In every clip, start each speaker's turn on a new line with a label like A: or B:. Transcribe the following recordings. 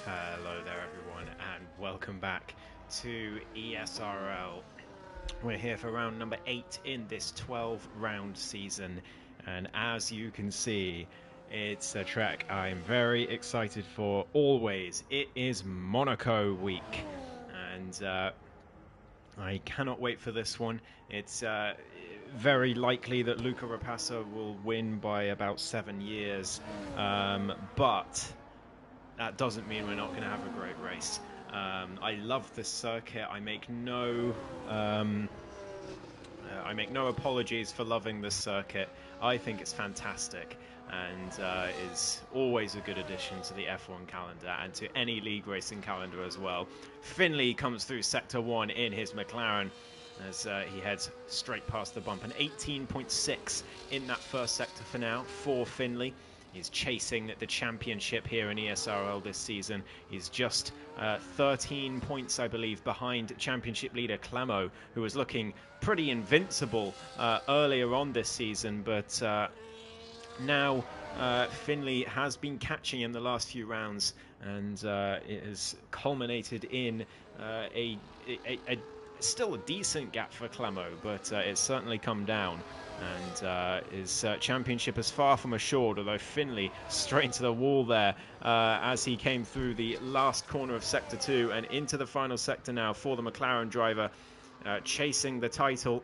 A: Hello there everyone and welcome back to ESRL. We're here for round number 8 in this 12 round season, and as you can see, it's a track I'm very excited for always. It is Monaco week and I cannot wait for this one. It's very likely that Luca Rapassa will win by about 7 years, but that doesn't mean we're not going to have a great race. I love this circuit. I make no apologies for loving this circuit. I think it's fantastic and is always a good addition to the F1 calendar and to any league racing calendar as well. Finley comes through Sector 1 in his McLaren as he heads straight past the bump. An 18.6 in that first sector for now for Finley. He's chasing the championship here in ESRL this season. He's just 13 points, I believe, behind championship leader Clemo, who was looking pretty invincible earlier on this season. But now Finley has been catching in the last few rounds, and it has culminated in still a decent gap for Clemo, but it's certainly come down. And his championship is far from assured, although Finley straight into the wall there as he came through the last corner of Sector 2 and into the final sector now for the McLaren driver, chasing the title.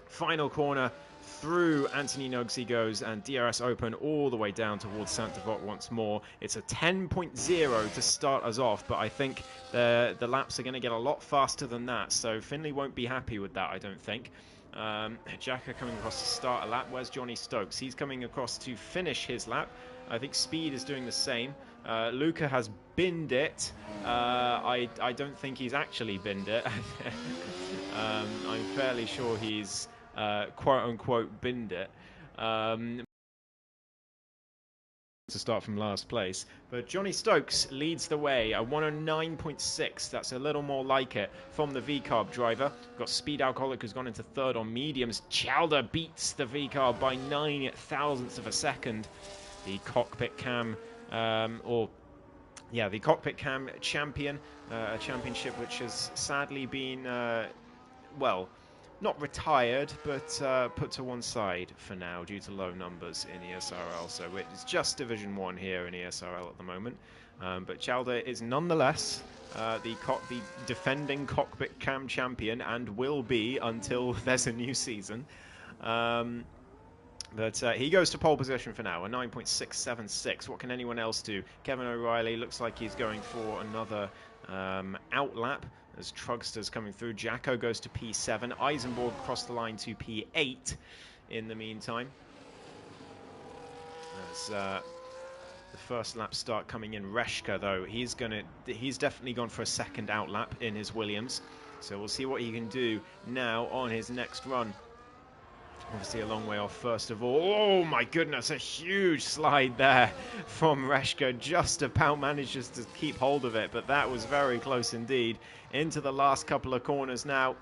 A: Final corner through Anthony Nogues he goes, and DRS open all the way down towards Saint-Devote once more. It's a 10.0 to start us off, but I think the laps are going to get a lot faster than that, so Finley won't be happy with that, I don't think. Jacka coming across to start a lap. Where's Johnny Stokes? He's coming across to finish his lap. I think Speed is doing the same. Luca has binned it. I don't think he's actually binned it. I'm fairly sure he's quote-unquote binned it. To start from last place, but Johnny Stokes leads the way, a 109.6. that's a little more like it from the VCARB driver. Got Speed Alcoholic, who's gone into third on mediums. Chalder beats the VCARB by 9 thousandths of a second. The cockpit cam the cockpit cam champion, a championship which has sadly been well, not retired, but put to one side for now due to low numbers in ESRL. So it's just Division 1 here in ESRL at the moment. But Chalder is nonetheless the defending cockpit cam champion and will be until there's a new season. But he goes to pole position for now, a 9.676. What can anyone else do? Kevin O'Reilly looks like he's going for another outlap as Trugster's coming through. Jacko goes to P7. Eisenborg across the line to P8 in the meantime. As the first lap start coming in. Reshka, though, he's definitely gone for a second outlap in his Williams. So we'll see what he can do now on his next run. Obviously a long way off first of all. Oh my goodness, a huge slide there from Reshka. Just about manages to keep hold of it, but that was very close indeed. Into the last couple of corners now.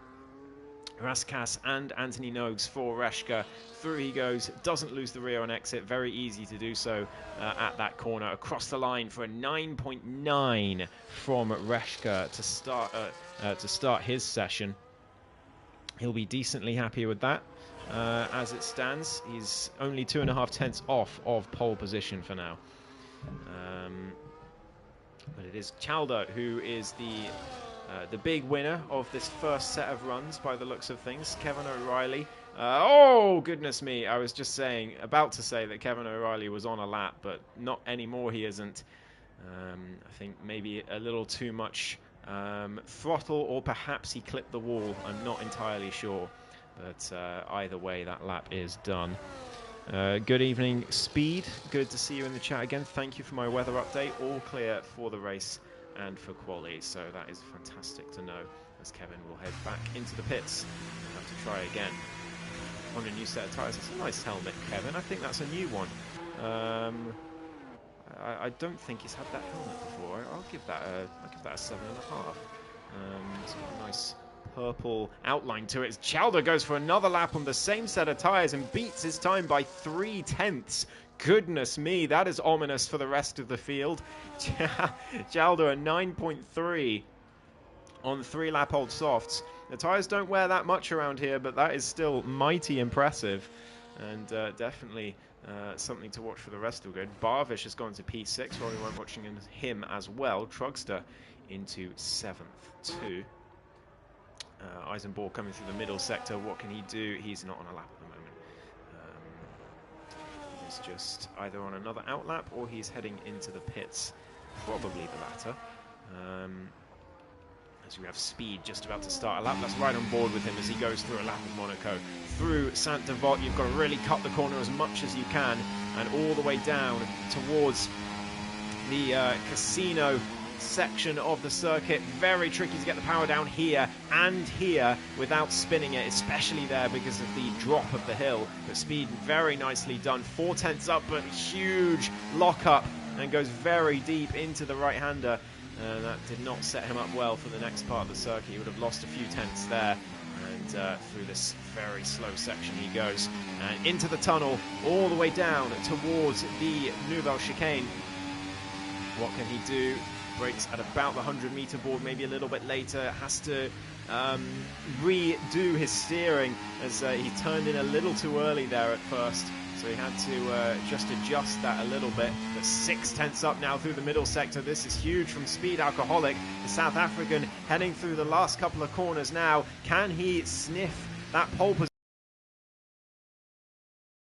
A: Raskas and Anthony Nogues for Reshka. Through he goes, doesn't lose the rear on exit. Very easy to do so at that corner. Across the line for a 9.9 from Reshka to start his session. He'll be decently happy with that. As it stands, he's only 2.5 tenths off of pole position for now. But it is Chalder who is the big winner of this first set of runs by the looks of things. Kevin O'Reilly. Oh, goodness me. I was just about to say that Kevin O'Reilly was on a lap, but not anymore he isn't. I think maybe a little too much throttle, or perhaps he clipped the wall. I'm not entirely sure. But either way, that lap is done. Good evening, Speed. Good to see you in the chat again. Thank you for my weather update. All clear for the race and for quali. So that is fantastic to know, as Kevin will head back into the pits and have to try again on a new set of tyres. It's a nice helmet, Kevin. I think that's a new one. I don't think he's had that helmet before. I'll give that a 7.5. It's got a nice purple outline to it. Chowder goes for another lap on the same set of tyres and beats his time by 3/10. Goodness me, that is ominous for the rest of the field. Chowder a 9.3 on 3-lap-old softs. The tyres don't wear that much around here, but that is still mighty impressive, and definitely something to watch for the rest of the grid. Barvish has gone to P6 while we weren't watching him as well. Trugster into 7th too. Eisenborg coming through the middle sector. What can he do? He's not on a lap at the moment. He's just either on another outlap or he's heading into the pits. Probably the latter. As we have Speed just about to start a lap. Let's ride on board with him as he goes through a lap of Monaco. Through Saint-Devote, you've got to really cut the corner as much as you can, and all the way down towards the casino section of the circuit. Very tricky to get the power down here and here without spinning it, especially there because of the drop of the hill. But Speed very nicely done. 4/10 up, but huge lock-up, and goes very deep into the right-hander. That did not set him up well for the next part of the circuit. He would have lost a few tenths there. And through this very slow section he goes. And into the tunnel, all the way down towards the Nouvelle Chicane. What can he do? Brakes at about the 100-meter board, maybe a little bit later. Has to redo his steering as he turned in a little too early there at first. So he had to just adjust that a little bit. But 6/10 up now through the middle sector. This is huge from Speed Alcoholic. The South African heading through the last couple of corners now. Can he sniff that pole position?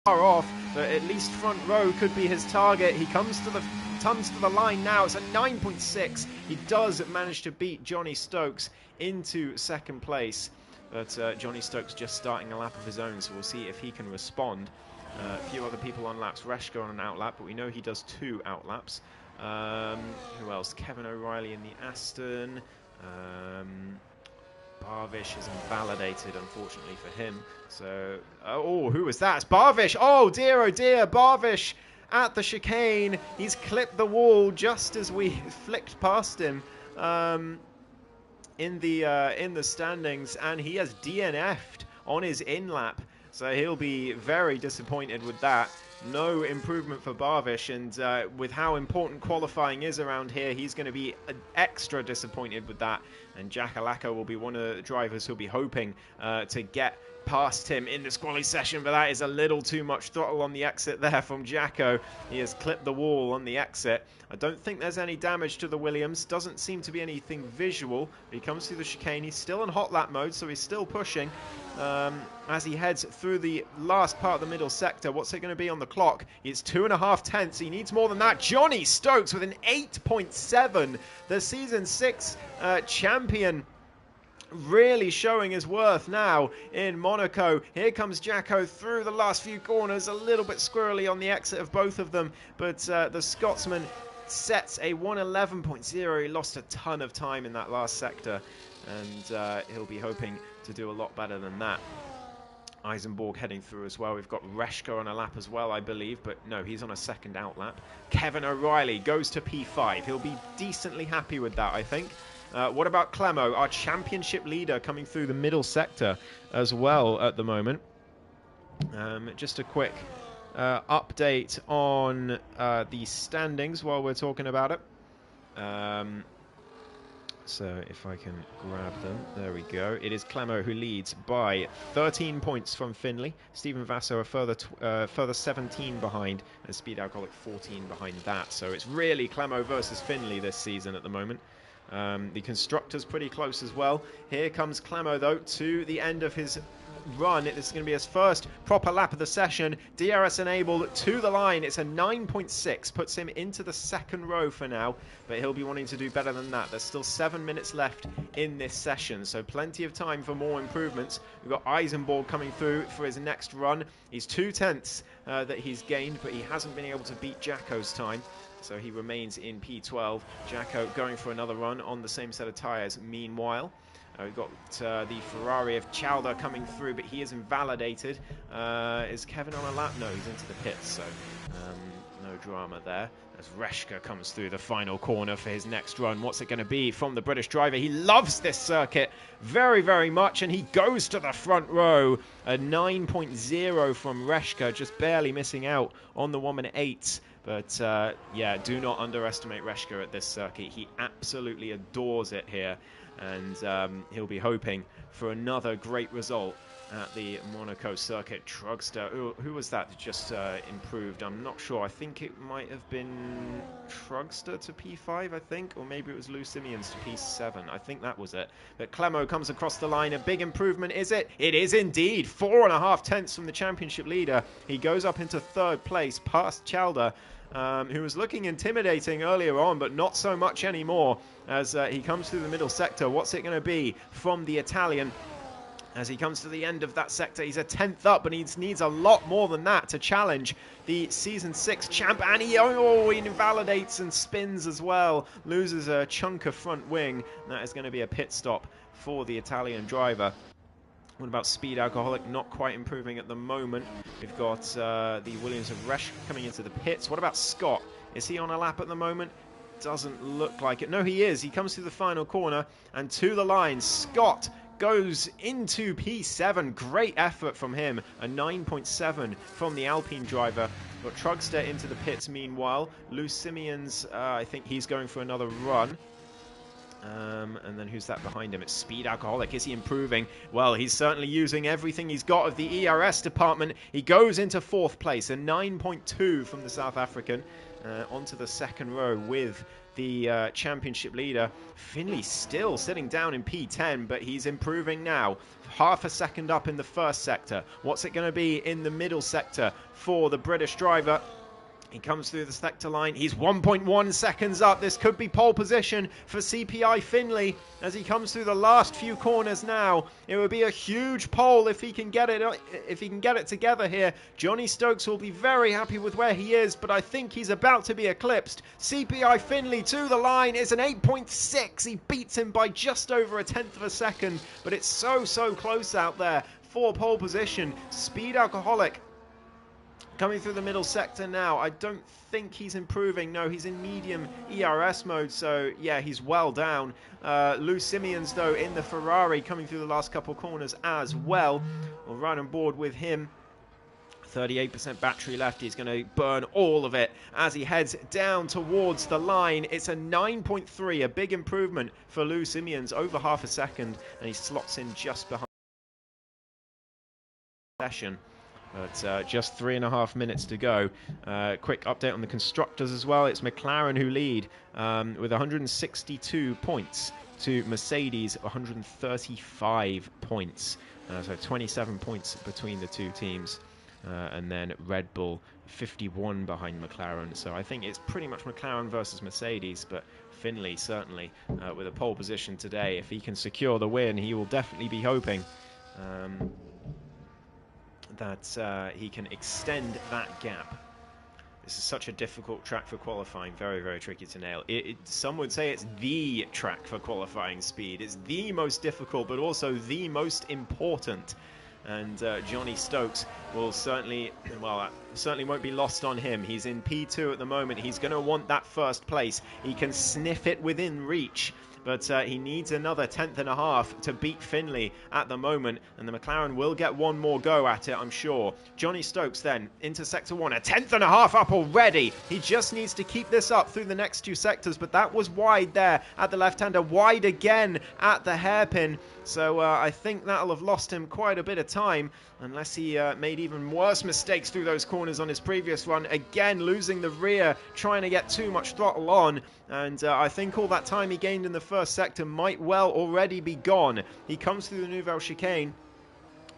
A: Far off, but at least front row could be his target. He comes to the line now. It's a 9.6. He does manage to beat Johnny Stokes into second place. But Johnny Stokes just starting a lap of his own, so we'll see if he can respond. A few other people on laps. Reshko on an outlap, but we know he does 2 outlaps. Who else? Kevin O'Reilly in the Aston. Barvish is invalidated, unfortunately for him. So, oh, who was that? It's Barvish. Oh dear, Barvish at the chicane. He's clipped the wall just as we flicked past him in the standings, and he has DNF'd on his in-lap. So he'll be very disappointed with that. No improvement for Barvish, and with how important qualifying is around here, he's going to be extra disappointed with that. And Jack Alaka will be one of the drivers who'll be hoping to get past him in this quali session, but that is a little too much throttle on the exit there from Jacko. He has clipped the wall on the exit. I don't think there's any damage to the Williams. Doesn't seem to be anything visual. He comes through the chicane. He's still in hot lap mode, so he's still pushing as he heads through the last part of the middle sector. What's it going to be on the clock? It's 2.5 tenths. He needs more than that. Johnny Stokes with an 8.7. The season 6 champion, really showing his worth now in Monaco. Here comes Jacko through the last few corners, a little bit squirrely on the exit of both of them, but the Scotsman sets a 1:11.0. He lost a ton of time in that last sector, and he'll be hoping to do a lot better than that. Eisenborg heading through as well. We've got Reshko on a lap as well, I believe, but no, he's on a second out lap. Kevin O'Reilly goes to P5. He'll be decently happy with that, I think. What about Clemo, our championship leader, coming through the middle sector as well at the moment? Just a quick update on the standings while we're talking about it. So if I can grab them, there we go. It is Clemo who leads by 13 points from Finley. Stephen Vasso a further 17 behind, and Speed Alcoholic 14 behind that. So it's really Clemo versus Finley this season at the moment. The constructor's pretty close as well. Here comes Clemo, though, to the end of his run. This is going to be his first proper lap of the session. DRS enabled to the line. It's a 9.6, puts him into the second row for now, but he'll be wanting to do better than that. There's still 7 minutes left in this session, so plenty of time for more improvements. We've got Eisenborg coming through for his next run. He's 2 tenths that he's gained, but he hasn't been able to beat Jacko's time, so he remains in P12. Jacko going for another run on the same set of tyres meanwhile. We've got the Ferrari of Chowder coming through, but he is invalidated. Is Kevin on a lap? No, he's into the pits, so no drama there as Reshka comes through the final corner for his next run. What's it going to be from the British driver? He loves this circuit very, very much, and he goes to the front row. A 9.0 from Reshka, just barely missing out on the 1:08. But yeah, do not underestimate Reshka at this circuit. He absolutely adores it here, and he'll be hoping for another great result at the Monaco circuit. Trugster, who was that just improved? I'm not sure. I think it might have been Trugster to P5, I think, or maybe it was Lou Simeons to P7. I think that was it. But Clemo comes across the line. A big improvement, is it? It is indeed. 4.5 tenths from the championship leader. He goes up into third place past Chalder, who was looking intimidating earlier on, but not so much anymore as he comes through the middle sector. What's it going to be from the Italian? As he comes to the end of that sector, he's a 10th up, but he needs a lot more than that to challenge the Season 6 champ. And he invalidates and spins as well. Loses a chunk of front wing. That is going to be a pit stop for the Italian driver. What about Speed Alcoholic? Not quite improving at the moment. We've got the Williams of Resch coming into the pits. What about Scott? Is he on a lap at the moment? Doesn't look like it. No, he is. He comes through the final corner and to the line. Scott goes into P7. Great effort from him. A 9.7 from the Alpine driver. Got Trugster into the pits meanwhile. Lou Simeons, I think he's going for another run. And then who's that behind him? It's Speed Alcoholic. Is he improving? Well, he's certainly using everything he's got of the ERS department. He goes into 4th place. A 9.2 from the South African. Onto the second row with the championship leader. Finley still sitting down in P10, but he's improving now. Half a second up in the first sector. What's it going to be in the middle sector for the British driver? He comes through the sector line. He's 1.1 seconds up. This could be pole position for CPI Finley as he comes through the last few corners now. It would be a huge pole if he can get it together here. Johnny Stokes will be very happy with where he is, but I think he's about to be eclipsed. CPI Finley to the line is an 8.6. He beats him by just over a tenth of a second, but it's so close out there for pole position. Speed Alcoholic coming through the middle sector now. I don't think he's improving. No, he's in medium ERS mode, so yeah, he's well down. Lou Simeons, though, in the Ferrari, coming through the last couple corners as well. We'll ride on board with him. 38% battery left. He's going to burn all of it as he heads down towards the line. It's a 9.3, a big improvement for Lou Simeons, over half a second, and he slots in just behind the session. But just 3.5 minutes to go. Quick update on the constructors as well. It's McLaren who lead with 162 points to Mercedes 135 points. So 27 points between the two teams. And then Red Bull 51 behind McLaren. So I think it's pretty much McLaren versus Mercedes, but Finley certainly with a pole position today. If he can secure the win, he will definitely be hoping that he can extend that gap. This is such a difficult track for qualifying, very tricky to nail. Some would say it's the track for qualifying speed. It's the most difficult, but also the most important. And Johnny Stokes will certainly won't be lost on him. He's in P2 at the moment. He's going to want that first place. He can sniff it within reach, but he needs another 10.5 to beat Finley at the moment, and the McLaren will get one more go at it, I'm sure. Johnny Stokes then into sector 1, a 10.5 up already. He just needs to keep this up through the next two sectors, but that was wide there at the left-hander, wide again at the hairpin. So I think that'll have lost him quite a bit of time, unless he made even worse mistakes through those corners on his previous run. Again, losing the rear, trying to get too much throttle on, and I think all that time he gained in the first sector might well already be gone. He comes through the Nouvelle chicane.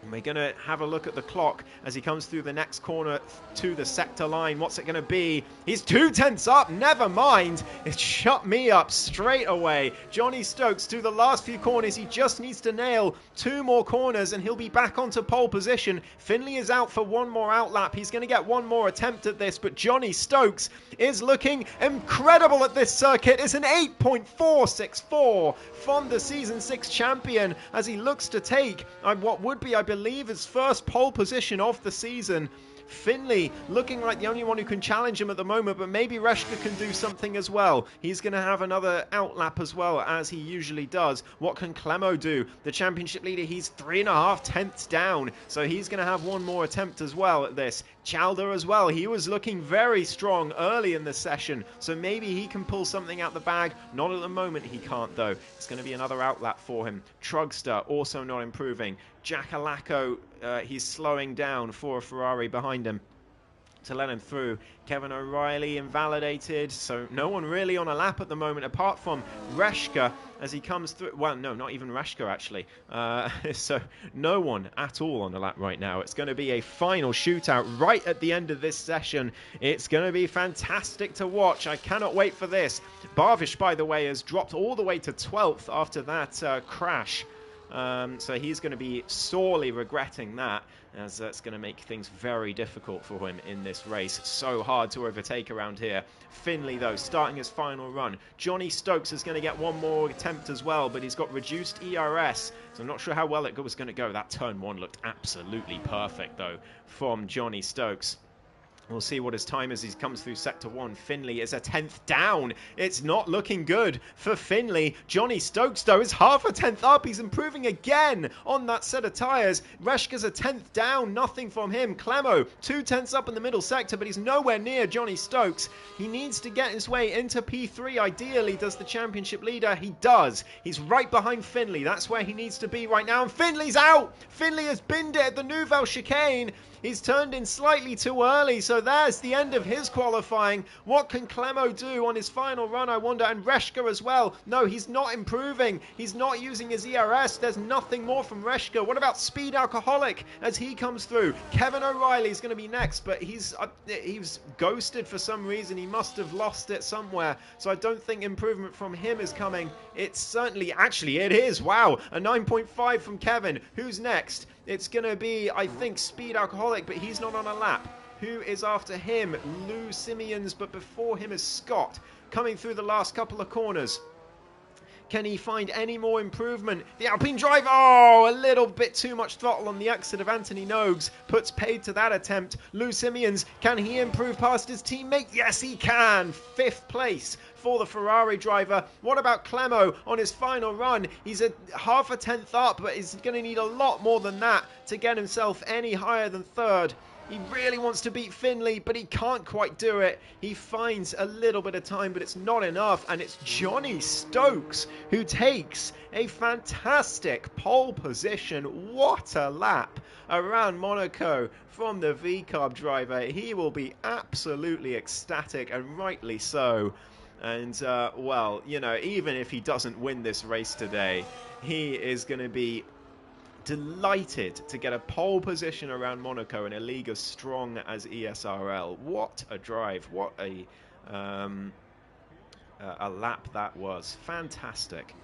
A: And we're going to have a look at the clock as he comes through the next corner to the sector line. What's it going to be? He's 2 tenths up. Never mind. It shut me up straight away. Johnny Stokes to the last few corners. He just needs to nail 2 more corners and he'll be back onto pole position. Finley is out for one more outlap. He's going to get one more attempt at this, but Johnny Stokes is looking incredible at this circuit. It's an 8.464 from the Season 6 champion as he looks to take what would be, I believe, his first pole position of the season. Finley looking like the only one who can challenge him at the moment, but maybe Reshka can do something as well. He's going to have another outlap as well, as he usually does. What can Clemo do? The championship leader, he's 3.5 tenths down, so he's going to have one more attempt as well at this. Chalder as well, he was looking very strong early in the session, so maybe he can pull something out the bag. Not at the moment, he can't though. It's going to be another outlap for him. Trugster also not improving. Jackalacco, he's slowing down for a Ferrari behind him to let him through. Kevin O'Reilly invalidated, so no one really on a lap at the moment apart from Reshka as he comes through. Well, no, not even Reshka actually. So no one at all on the lap right now. It's going to be a final shootout right at the end of this session. It's going to be fantastic to watch. I cannot wait for this. Barvish, by the way, has dropped all the way to 12th after that crash. So he's going to be sorely regretting that, as that's going to make things very difficult for him in this race. So hard to overtake around here. Finley, though, starting his final run. Johnny Stokes is going to get one more attempt as well, but he's got reduced ERS, so I'm not sure how well it was going to go. That turn one looked absolutely perfect, though, from Johnny Stokes. We'll see what his time is as he comes through Sector 1. Finley is a 10th down. It's not looking good for Finley. Johnny Stokes, though, is half a 10th up. He's improving again on that set of tyres. Reshka's a 10th down. Nothing from him. Clemo, 2 tenths up in the middle sector, but he's nowhere near Johnny Stokes. He needs to get his way into P3. Ideally, does the championship leader? He does. He's right behind Finley. That's where he needs to be right now. And Finley's out. Finley has binned it at the Nouvelle chicane. He's turned in slightly too early, so there's the end of his qualifying. What can Clemo do on his final run, I wonder? And Reshka as well. No, he's not improving. He's not using his ERS. There's nothing more from Reshka. What about Speed Alcoholic as he comes through? Kevin O'Reilly's going to be next, but he's ghosted for some reason. He must have lost it somewhere, so I don't think improvement from him is coming. It's certainly, actually, it is. Wow, a 9.5 from Kevin. Who's next? It's going to be, I think, Speed Alcoholic, but he's not on a lap. Who is after him? Lou Simeons, but before him is Scott, coming through the last couple of corners. Can he find any more improvement? The Alpine driver, a little bit too much throttle on the exit of Anthony Nogues. Puts paid to that attempt. Lou Simeons, can he improve past his teammate? Yes, he can. 5th place for the Ferrari driver. What about Clemo on his final run? He's a half a 10th up, but he's going to need a lot more than that to get himself any higher than 3rd. He really wants to beat Finley, but he can't quite do it. He finds a little bit of time, but it's not enough. And it's Johnny Stokes who takes a fantastic pole position. What a lap around Monaco from the V-Carb driver. He will be absolutely ecstatic, and rightly so. And, well, you know, even if he doesn't win this race today, he is going to be delighted to get a pole position around Monaco in a league as strong as ESRL. What a drive. What a lap that was. Fantastic.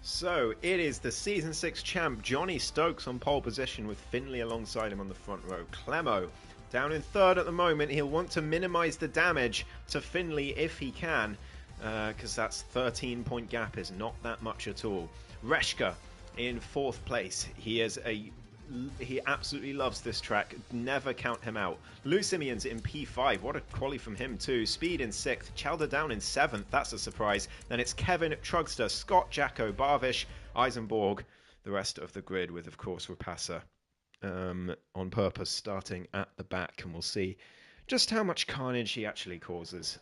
A: So it is the Season 6 champ Johnny Stokes on pole position with Finley alongside him on the front row. Clemo down in 3rd at the moment. He'll want to minimise the damage to Finley if he can, because that's 13-point gap is not that much at all. Reshka in 4th place. He absolutely loves this track. Never count him out. Lou Simeons in P5. What a quali from him too. Speed in 6th. Chalder down in 7th. That's a surprise. Then it's Kevin, Trugster, Scott, Jacko, Barvish, Eisenborg. The rest of the grid with, of course, Rapassa on purpose starting at the back. And we'll see just how much carnage he actually causes.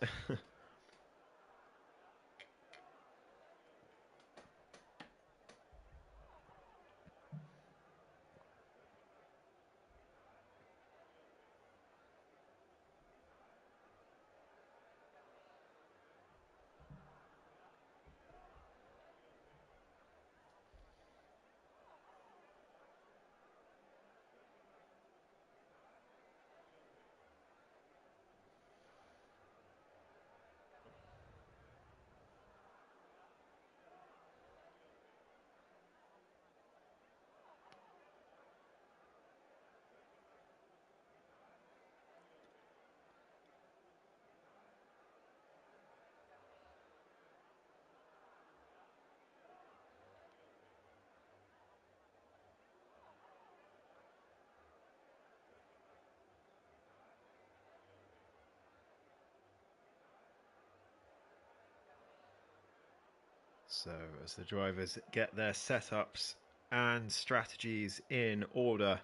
A: So as the drivers get their setups and strategies in order,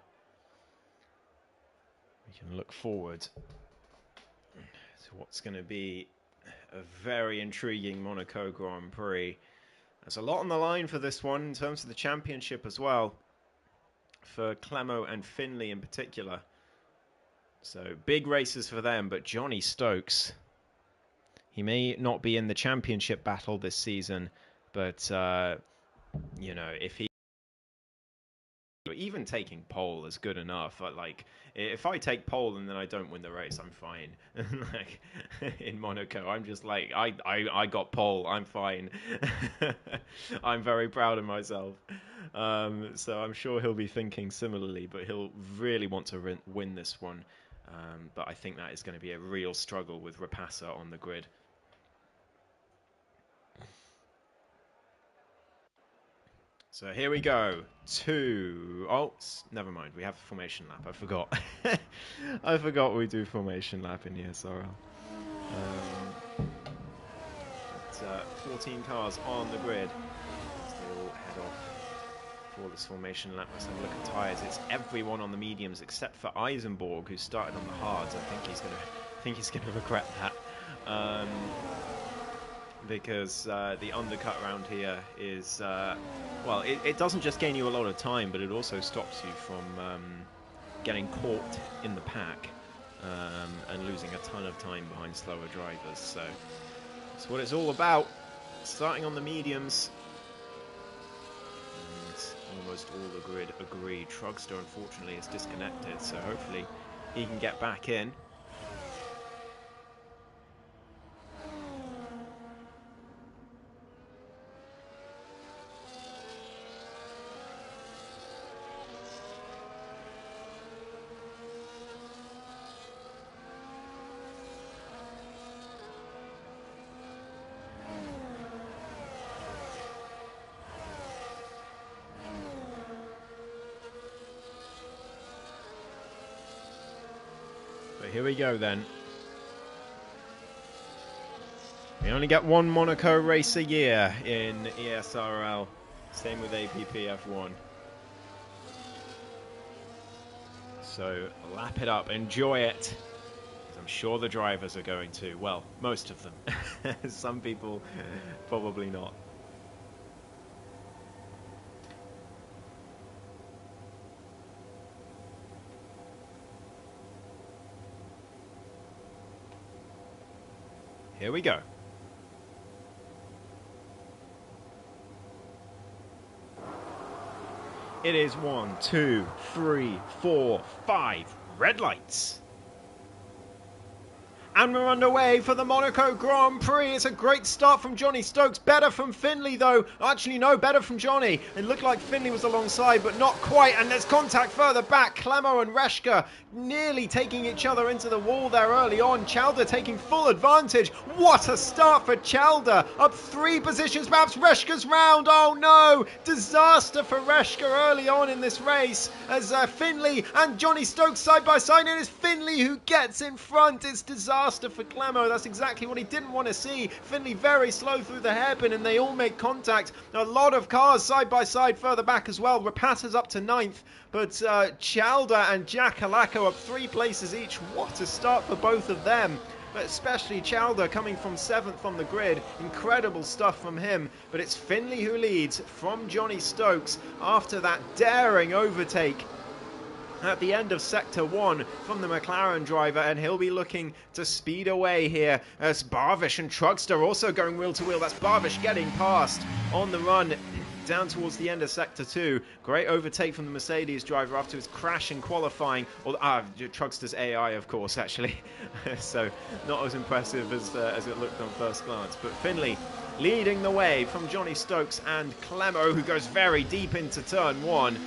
A: we can look forward to what's going to be a very intriguing Monaco Grand Prix. There's a lot on the line for this one in terms of the championship as well, for Clemo and Finley in particular. So big races for them, but Johnny Stokes, he may not be in the championship battle this season, but you know, if he even taking pole is good enough. Like, if I take pole and then I don't win the race, I'm fine. Like in Monaco, I'm just like, I got pole, I'm fine. I'm very proud of myself. So I'm sure he'll be thinking similarly, but he'll really want to win this one. But I think that is going to be a real struggle with Rapassa on the grid. So here we go. Oh, never mind. We have a formation lap. I forgot. I forgot we do formation lap in ESRL. 14 cars on the grid. As they all head off for this formation lap. Let's have a look at tyres. It's everyone on the mediums except for Eisenborg, who started on the hards. I think he's gonna regret that. Because the undercut around here is, well, it doesn't just gain you a lot of time, but it also stops you from getting caught in the pack and losing a ton of time behind slower drivers. So that's what it's all about, starting on the mediums. And almost all the grid agree. Trugster, unfortunately, is disconnected, so hopefully he can get back in. Here we go then. We only get one Monaco race a year in ESRL. Same with APP F1. So lap it up, enjoy it. I'm sure the drivers are going to. Well, most of them. Some people probably not. Here we go. It is 1, 2, 3, 4, 5 red lights. And we're underway for the Monaco Grand Prix. It's a great start from Johnny Stokes. Better from Finley, though. Actually, no, better from Johnny. It looked like Finley was alongside, but not quite. And there's contact further back. Clemo and Reshka nearly taking each other into the wall there early on. Chalder taking full advantage. What a start for Chalder. Up 3 positions, perhaps Reshka's round. Oh, no. Disaster for Reshka early on in this race as Finley and Johnny Stokes side by side. And it's Finley who gets in front. It's disaster for Clemo. That's exactly what he didn't want to see. Finley very slow through the hairpin and they all make contact. A lot of cars side by side further back as well. Rapassa's up to 9th, but Chalder and Jack Alako up 3 places each. What a start for both of them. But especially Chalder coming from 7th on the grid. Incredible stuff from him. But it's Finley who leads from Johnny Stokes after that daring overtake at the end of Sector 1 from the McLaren driver, and he'll be looking to speed away here as Barvish and Trugster also going wheel to wheel. That's Barvish getting past on the run down towards the end of Sector 2. Great overtake from the Mercedes driver after his crash in qualifying. Or Trugster's AI, of course, actually. So not as impressive as it looked on first glance. But Finley leading the way from Johnny Stokes and Clemo, who goes very deep into turn 1.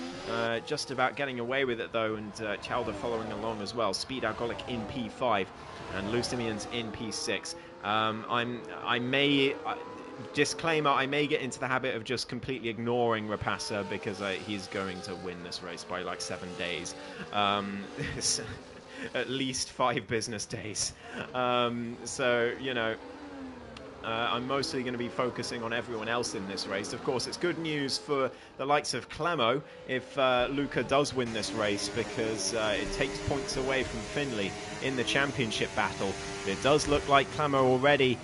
A: Just about getting away with it though, and Chalder following along as well. Speed Algolic in P5 and Lucimians in P6. Disclaimer, I may get into the habit of just completely ignoring Rapassa because he's going to win this race by like 7 days. At least 5 business days. So, you know, I'm mostly going to be focusing on everyone else in this race. Of course, it's good news for the likes of Clemo if Luca does win this race, because it takes points away from Finley in the championship battle. But it does look like Clemo already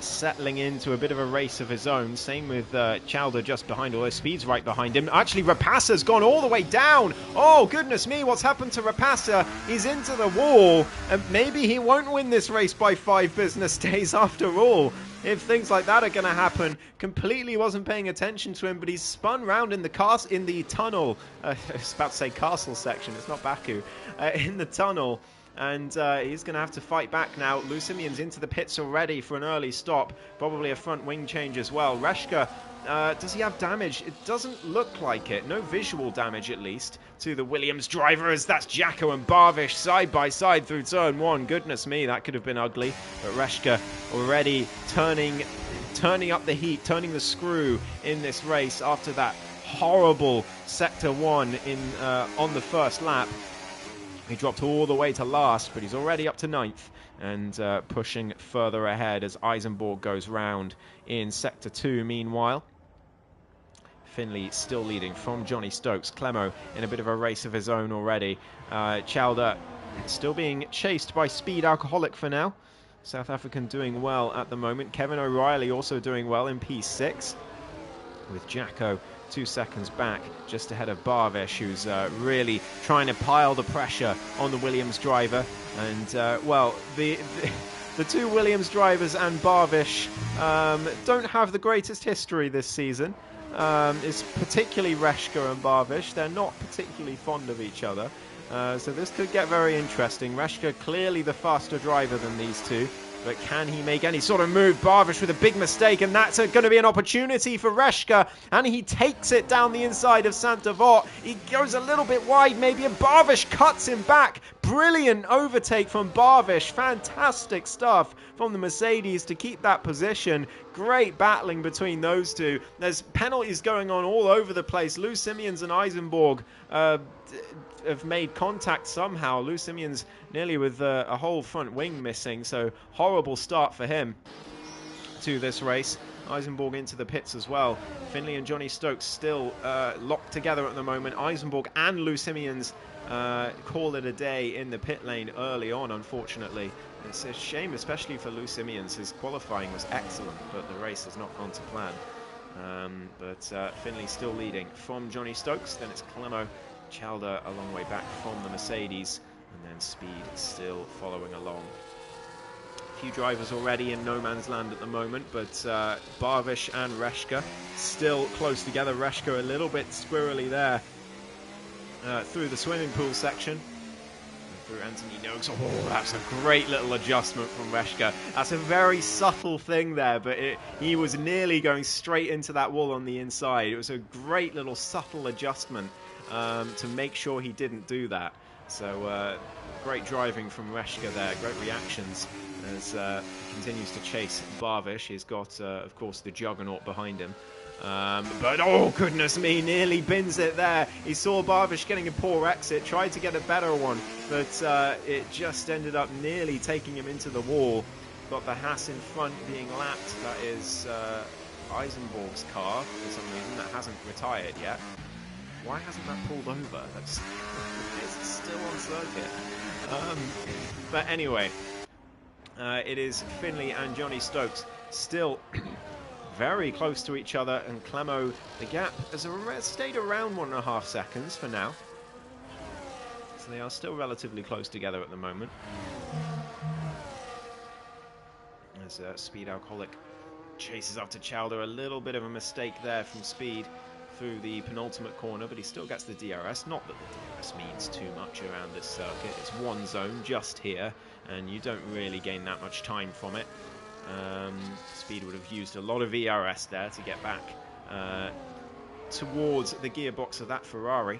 A: settling into a bit of a race of his own. Same with Chowder just behind, although Speed's right behind him. Actually, Rapassa's gone all the way down. Oh, goodness me, what's happened to Rapassa? He's into the wall, and maybe he won't win this race by 5 business days after all. If things like that are going to happen, completely wasn't paying attention to him, but he's spun round in the tunnel. I was about to say castle section, it's not Baku. In the tunnel, and he's going to have to fight back now. Lucimian's into the pits already for an early stop, probably a front wing change as well. Reshka, does he have damage? It doesn't look like it. No visual damage, at least, to the Williams driver, as that's Jacko and Barvish side by side through turn 1. Goodness me, that could have been ugly. But Reshka already turning up the heat, turning the screw in this race after that horrible Sector 1 on the first lap. He dropped all the way to last, but he's already up to 9th and pushing further ahead as Eisenborg goes round in Sector 2 meanwhile. Finley still leading from Johnny Stokes. Clemo in a bit of a race of his own already. Chowder still being chased by Speed Alcoholic for now. South African doing well at the moment. Kevin O'Reilly also doing well in P6, with Jacko 2 seconds back, just ahead of Barvish, who's really trying to pile the pressure on the Williams driver. And, well, the two Williams drivers and Barvish don't have the greatest history this season. It's particularly Reshka and Barvish. They're not particularly fond of each other. So this could get very interesting. Reshka clearly the faster driver than these two, but can he make any sort of move? Barvish with a big mistake, and that's going to be an opportunity for Reshka, and he takes it down the inside of Saint-Avold. He goes a little bit wide maybe, and Barvish cuts him back. Brilliant overtake from Barvish. Fantastic stuff from the Mercedes to keep that position. Great battling between those two. There's penalties going on all over the place. Lucimians and Eisenborg have made contact somehow. Lucimian's nearly with a whole front wing missing, so horrible start for him to this race. Eisenborg into the pits as well. Finley and Johnny Stokes still locked together at the moment. Eisenborg and Lucimians call it a day in the pit lane early on, unfortunately. It's a shame, especially for Lucimians. His qualifying was excellent, but the race has not gone to plan. But Finley still leading from Johnny Stokes. Then it's Clemo, Chowder a long way back from the Mercedes, and then Speed still following along. A few drivers already in no man's land at the moment, but Barvish and Reshka still close together. Reshka a little bit squirrely there through the swimming pool section. Through Anthony Noakes. Oh, that's a great little adjustment from Reshka. That's a very subtle thing there, but he was nearly going straight into that wall on the inside. It was a great little subtle adjustment to make sure he didn't do that. So great driving from Reshka there, great reactions as he continues to chase Barvish. He's got, of course, the Juggernaut behind him. But oh goodness me, nearly bins it there. He saw Barvish getting a poor exit, tried to get a better one, but it just ended up nearly taking him into the wall. Got the Haas in front being lapped. That is Eisenborg's car for some reason. That hasn't retired yet. Why hasn't that pulled over? It's still on circuit. But anyway, it is Finley and Johnny Stokes still very close to each other, and Clemo, the gap has stayed around 1.5 seconds for now. So they are still relatively close together at the moment. As Speed Alcoholic chases after Chowder. A little bit of a mistake there from Speed through the penultimate corner, but he still gets the DRS. Not that the DRS means too much around this circuit. It's one zone just here, and you don't really gain that much time from it. Speed would have used a lot of ERS there to get back towards the gearbox of that Ferrari.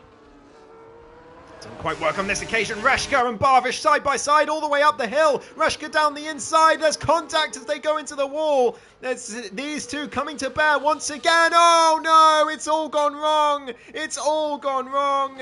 A: Doesn't quite work on this occasion. Reshka and Barvish side by side all the way up the hill. Reshka down the inside. There's contact as they go into the wall. There's these two coming to bear once again. Oh no, it's all gone wrong. It's all gone wrong.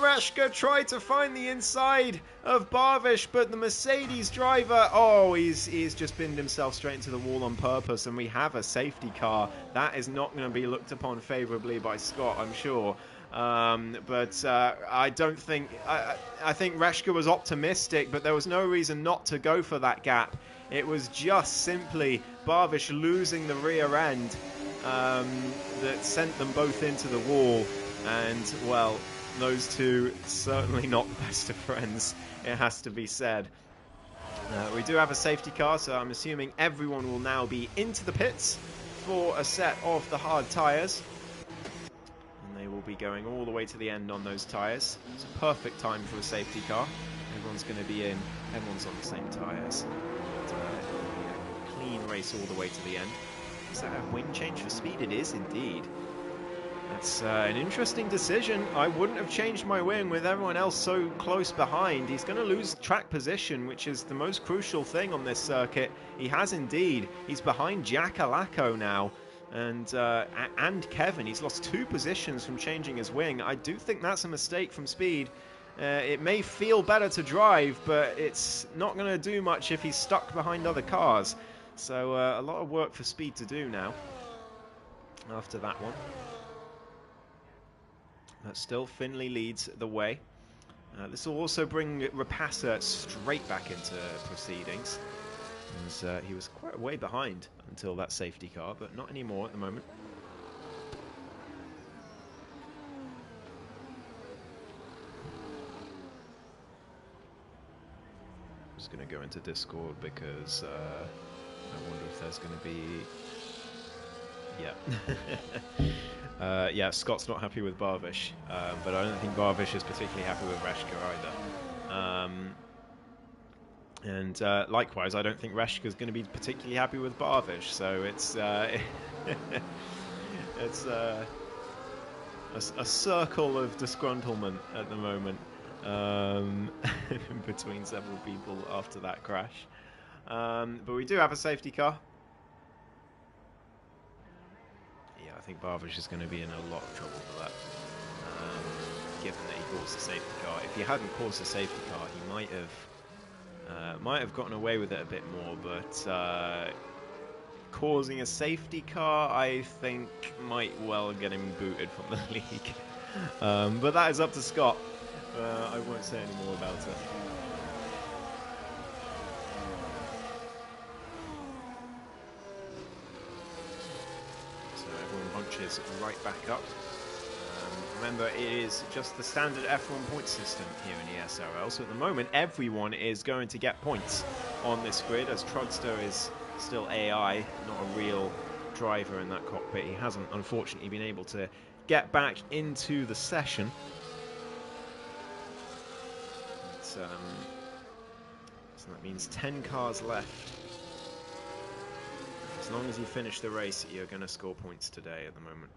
A: Reshka tried to find the inside of Barvish, but the Mercedes driver, oh, he's just pinned himself straight into the wall on purpose, and we have a safety car. That is not going to be looked upon favourably by Scott, I'm sure. But I don't think... I think Reshka was optimistic, but there was no reason not to go for that gap. It was just simply Barvish losing the rear end that sent them both into the wall. And, well, those two certainly not the best of friends, it has to be said. We do have a safety car, so I'm assuming everyone will now be into the pits for a set of the hard tyres. And they will be going all the way to the end on those tyres. It's a perfect time for a safety car. Everyone's going to be in, everyone's on the same tyres. It'll be a clean race all the way to the end. Is that a wing change for speed? It is indeed. That's an interesting decision. I wouldn't have changed my wing with everyone else so close behind. He's going to lose track position, which is the most crucial thing on this circuit. He has indeed. He's behind Jack Alaco now, and Kevin. He's lost 2 positions from changing his wing. I do think that's a mistake from Speed. It may feel better to drive, but it's not going to do much if he's stuck behind other cars. So a lot of work for Speed to do now after that one. But still, Finley leads the way. This will also bring Rapassa straight back into proceedings. As, he was quite a way behind until that safety car, but not anymore at the moment. I'm just going to go into Discord because I wonder if there's going to be... Yeah. Yeah, Scott's not happy with Barvish, but I don't think Barvish is particularly happy with Reshka either. And likewise, I don't think Reshka is going to be particularly happy with Barvish. So it's it's a circle of disgruntlement at the moment between several people after that crash. But we do have a safety car. I think Barvish is going to be in a lot of trouble for that, given that he caused a safety car. If he hadn't caused a safety car, he might have gotten away with it a bit more, but causing a safety car, I think, might well get him booted from the league. But that is up to Scott. I won't say any more about it. Bunches right back up. Remember, it is just the standard F1 point system here in ESRL, so at the moment everyone is going to get points on this grid, as Trugster is still AI, not a real driver in that cockpit. He hasn't, unfortunately, been able to get back into the session. So that means 10 cars left. As long as you finish the race, you're going to score points today at the moment.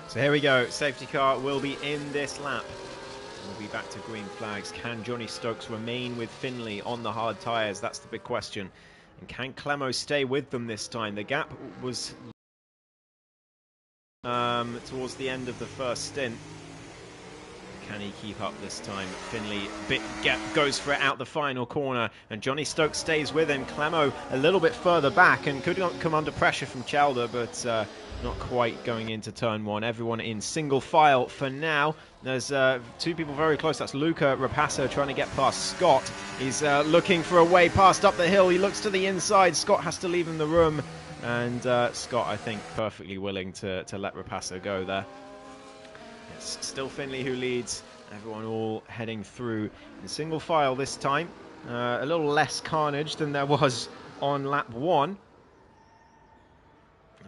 A: So here we go, safety car will be in this lap. We'll be back to green flags. Can Johnny Stokes remain with Finley on the hard tyres? That's the big question. And can Clemo stay with them this time? The gap was towards the end of the first stint. Can he keep up this time? Finley goes for it out the final corner, and Johnny Stokes stays with him. Clemo a little bit further back and could come under pressure from Chalder, but not quite going into turn one. Everyone in single file for now. There's 2 people very close. That's Luca Rapassa trying to get past Scott. He's looking for a way past up the hill. He looks to the inside. Scott has to leave him the room. And Scott, I think, perfectly willing to let Rapasa go there. It's still Finley who leads. Everyone all heading through in single file this time. A little less carnage than there was on lap 1.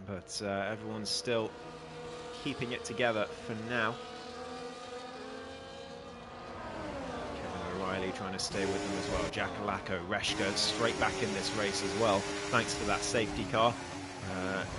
A: But everyone's still keeping it together for now. Kevin O'Reilly trying to stay with them as well. Jack Alacco, Reshka straight back in this race as well, thanks to that safety car.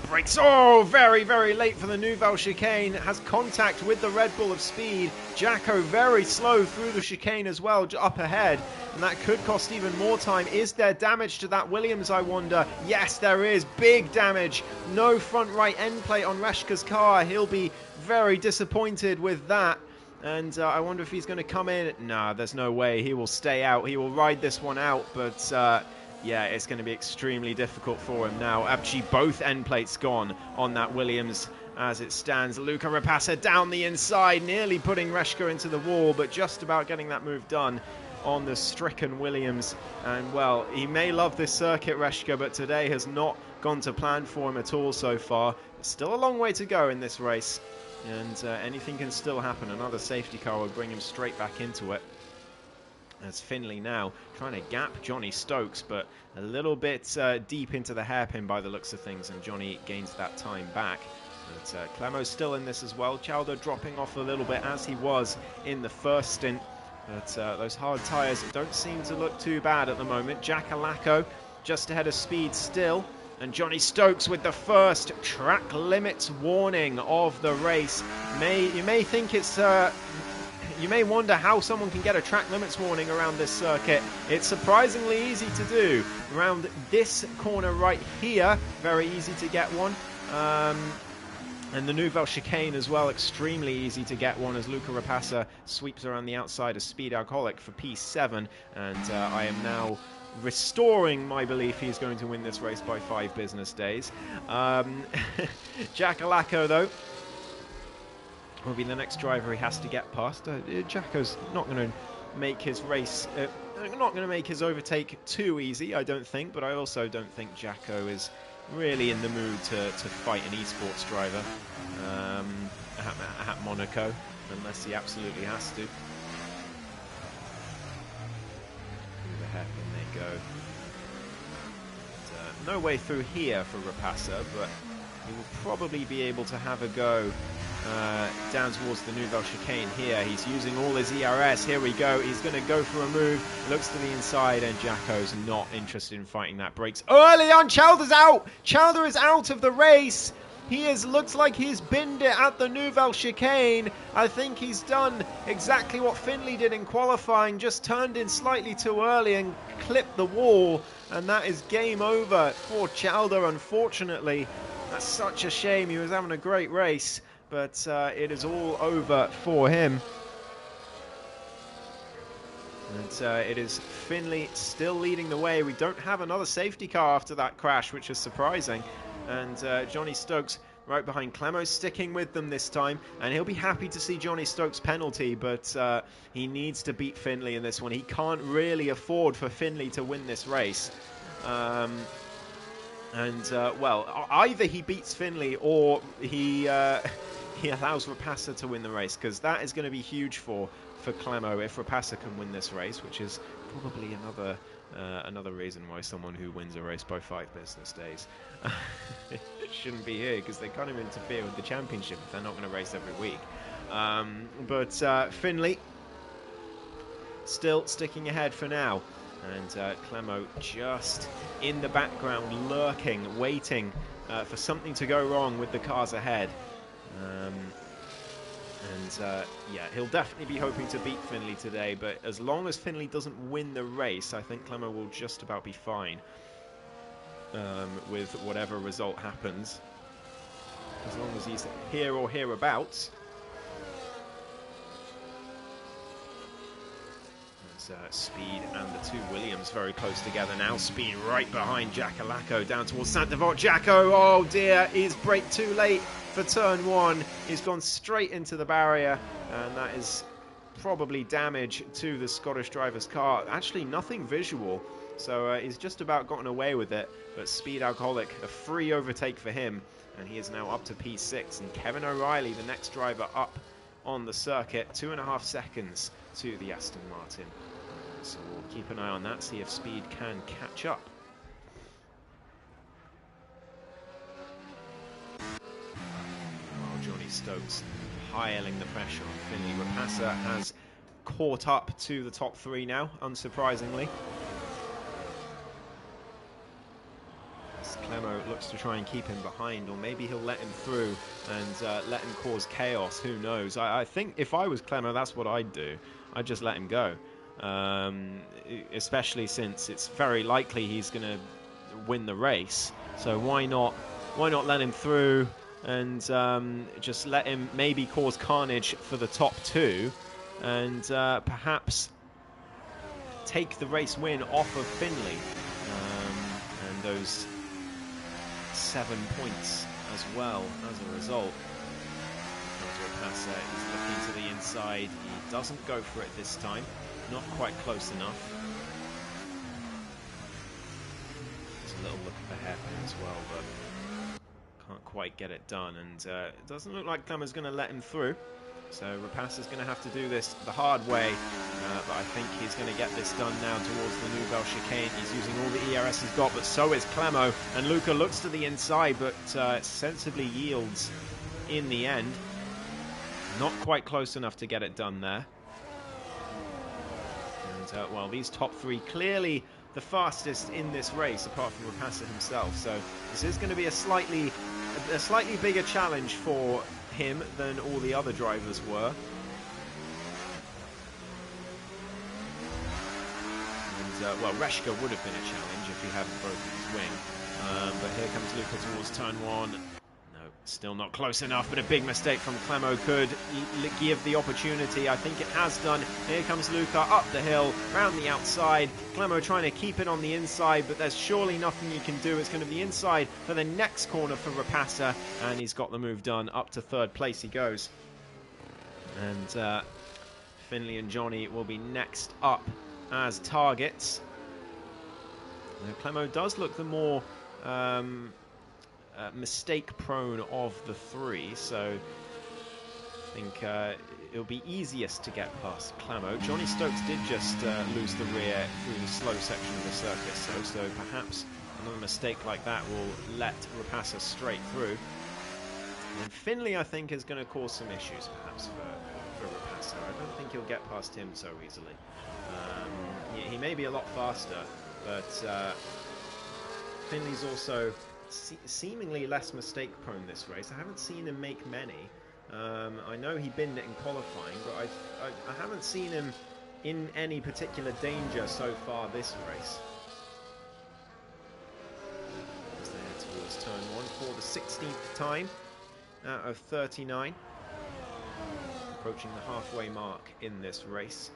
A: Brakes, oh, very, very late for the Nouvelle chicane. Has contact with the Red Bull of speed. Jacko very slow through the chicane as well, up ahead. And that could cost even more time. Is there damage to that Williams, I wonder? Yes, there is. Big damage. No front right end plate on Reshka's car. He'll be very disappointed with that. And I wonder if he's going to come in. Nah, there's no way. He will stay out. He will ride this one out. But yeah, it's going to be extremely difficult for him now. Actually, both end plates gone on that Williams as it stands. Luca Rapasa down the inside, nearly putting Reshka into the wall, but just about getting that move done on the stricken Williams. And, well, he may love this circuit, Reshka, but today has not gone to plan for him at all so far. Still a long way to go in this race, and anything can still happen. Another safety car will bring him straight back into it. As Finley now trying to gap Johnny Stokes, but a little bit deep into the hairpin by the looks of things, and Johnny gains that time back. But Clemo's still in this as well. Chaldo dropping off a little bit as he was in the first stint. But those hard tyres don't seem to look too bad at the moment. Jack Alacco just ahead of speed still. And Johnny Stokes with the first track limits warning of the race. You may think it's... You may wonder how someone can get a track limits warning around this circuit. It's surprisingly easy to do. Around this corner right here, very easy to get one. And the Nouvelle chicane as well, extremely easy to get one as Luca Rapasa sweeps around the outside of Speed Alcoholic for P7. And I am now restoring my belief he's going to win this race by 5 business days. Jack Alacco, though, will be the next driver he has to get past. Jacko's not going to make his race, not going to make his overtake too easy, I don't think, but I also don't think Jacko is really in the mood to fight an esports driver at Monaco, unless he absolutely has to. Through the hairpin they go. And, no way through here for Rapasa, but he will probably be able to have a go down towards the Nouvelle chicane here. He's using all his ERS. Here we go. He's going to go for a move. Looks to the inside, and Jacko's not interested in fighting that. Brakes early on. Chalder's out. Chalder is out of the race. Looks like he's binned it at the Nouvelle chicane. I think he's done exactly what Finley did in qualifying, just turned in slightly too early and clipped the wall, and that is game over for Chalder, unfortunately. That's such a shame. He was having a great race, but it is all over for him. And it is Finley still leading the way. We don't have another safety car after that crash, which is surprising. And Johnny Stokes right behind Clemo, sticking with them this time. And he'll be happy to see Johnny Stokes' penalty, but he needs to beat Finley in this one. He can't really afford for Finley to win this race. Well, either he beats Finley or he allows Rapasa to win the race, because that is going to be huge for Clemo if Rapasa can win this race, which is probably another reason why someone who wins a race by 5 business days shouldn't be here, because they kind of interfere with the championship if they're not going to race every week. But Finley still sticking ahead for now. And Clemo just in the background, lurking, waiting for something to go wrong with the cars ahead. Yeah, he'll definitely be hoping to beat Finley today, but as long as Finley doesn't win the race, I think Clemo will just about be fine with whatever result happens. As long as he's here or hereabouts. Speed and the 2 Williams very close together now. Speed right behind Jack Alacco down towards Saint-Devote. Jacko, oh dear, he's braked too late for turn 1. He's gone straight into the barrier, and that is probably damage to the Scottish driver's car. Actually, nothing visual, so he's just about gotten away with it. But Speed Alcoholic, a free overtake for him, and he is now up to P6. And Kevin O'Reilly, the next driver up on the circuit, 2.5 seconds to the Aston Martin. So we'll keep an eye on that, see if Speed can catch up. While Johnny Stokes piling the pressure on Finley. Rapassa has caught up to the top 3 now, unsurprisingly. As Clemo looks to try and keep him behind, or maybe he'll let him through and let him cause chaos, who knows. I think if I was Clemo, that's what I'd do. I'd just let him go. Especially since it's very likely he's going to win the race. So why not let him through and just let him maybe cause carnage for the top 2 and perhaps take the race win off of Finley. And those 7 points as well as a result. Rapassa is looking to the inside. He doesn't go for it this time. Not quite close enough. There's a little look at the hairpin as well, but can't quite get it done. And it doesn't look like Clemo's going to let him through. So Rapassa's going to have to do this the hard way. But I think he's going to get this done now towards the Nouvelle chicane. He's using all the ERS he's got, but so is Clemo. And Luca looks to the inside, but sensibly yields in the end. Not quite close enough to get it done there. And, well, these top 3 clearly the fastest in this race, apart from Rapassa himself. So this is going to be a slightly bigger challenge for him than all the other drivers were. And, well, Reshka would have been a challenge if he hadn't broken his wing. But here comes Luca towards turn 1. Still not close enough, but a big mistake from Clemo could give the opportunity. I think it has done. Here comes Luca up the hill, round the outside. Clemo trying to keep it on the inside, but there's surely nothing you can do. It's going to be inside for the next corner for Rapassa, and he's got the move done. Up to 3rd place he goes. And Finley and Johnny will be next up as targets. Now, Clemo does look the more mistake-prone of the 3, so I think it'll be easiest to get past Clemo. Johnny Stokes did just lose the rear through the slow section of the circuit, so perhaps another mistake like that will let Rapassa straight through. And Finley, I think, is going to cause some issues, perhaps, for Rapassa. I don't think he'll get past him so easily. He may be a lot faster, but Finley's also seemingly less mistake prone this race. I haven't seen him make many. I know he binned it in qualifying, but I haven't seen him in any particular danger so far this race. As they head towards turn 1 for the 16th time out of 39. Approaching the halfway mark in this race.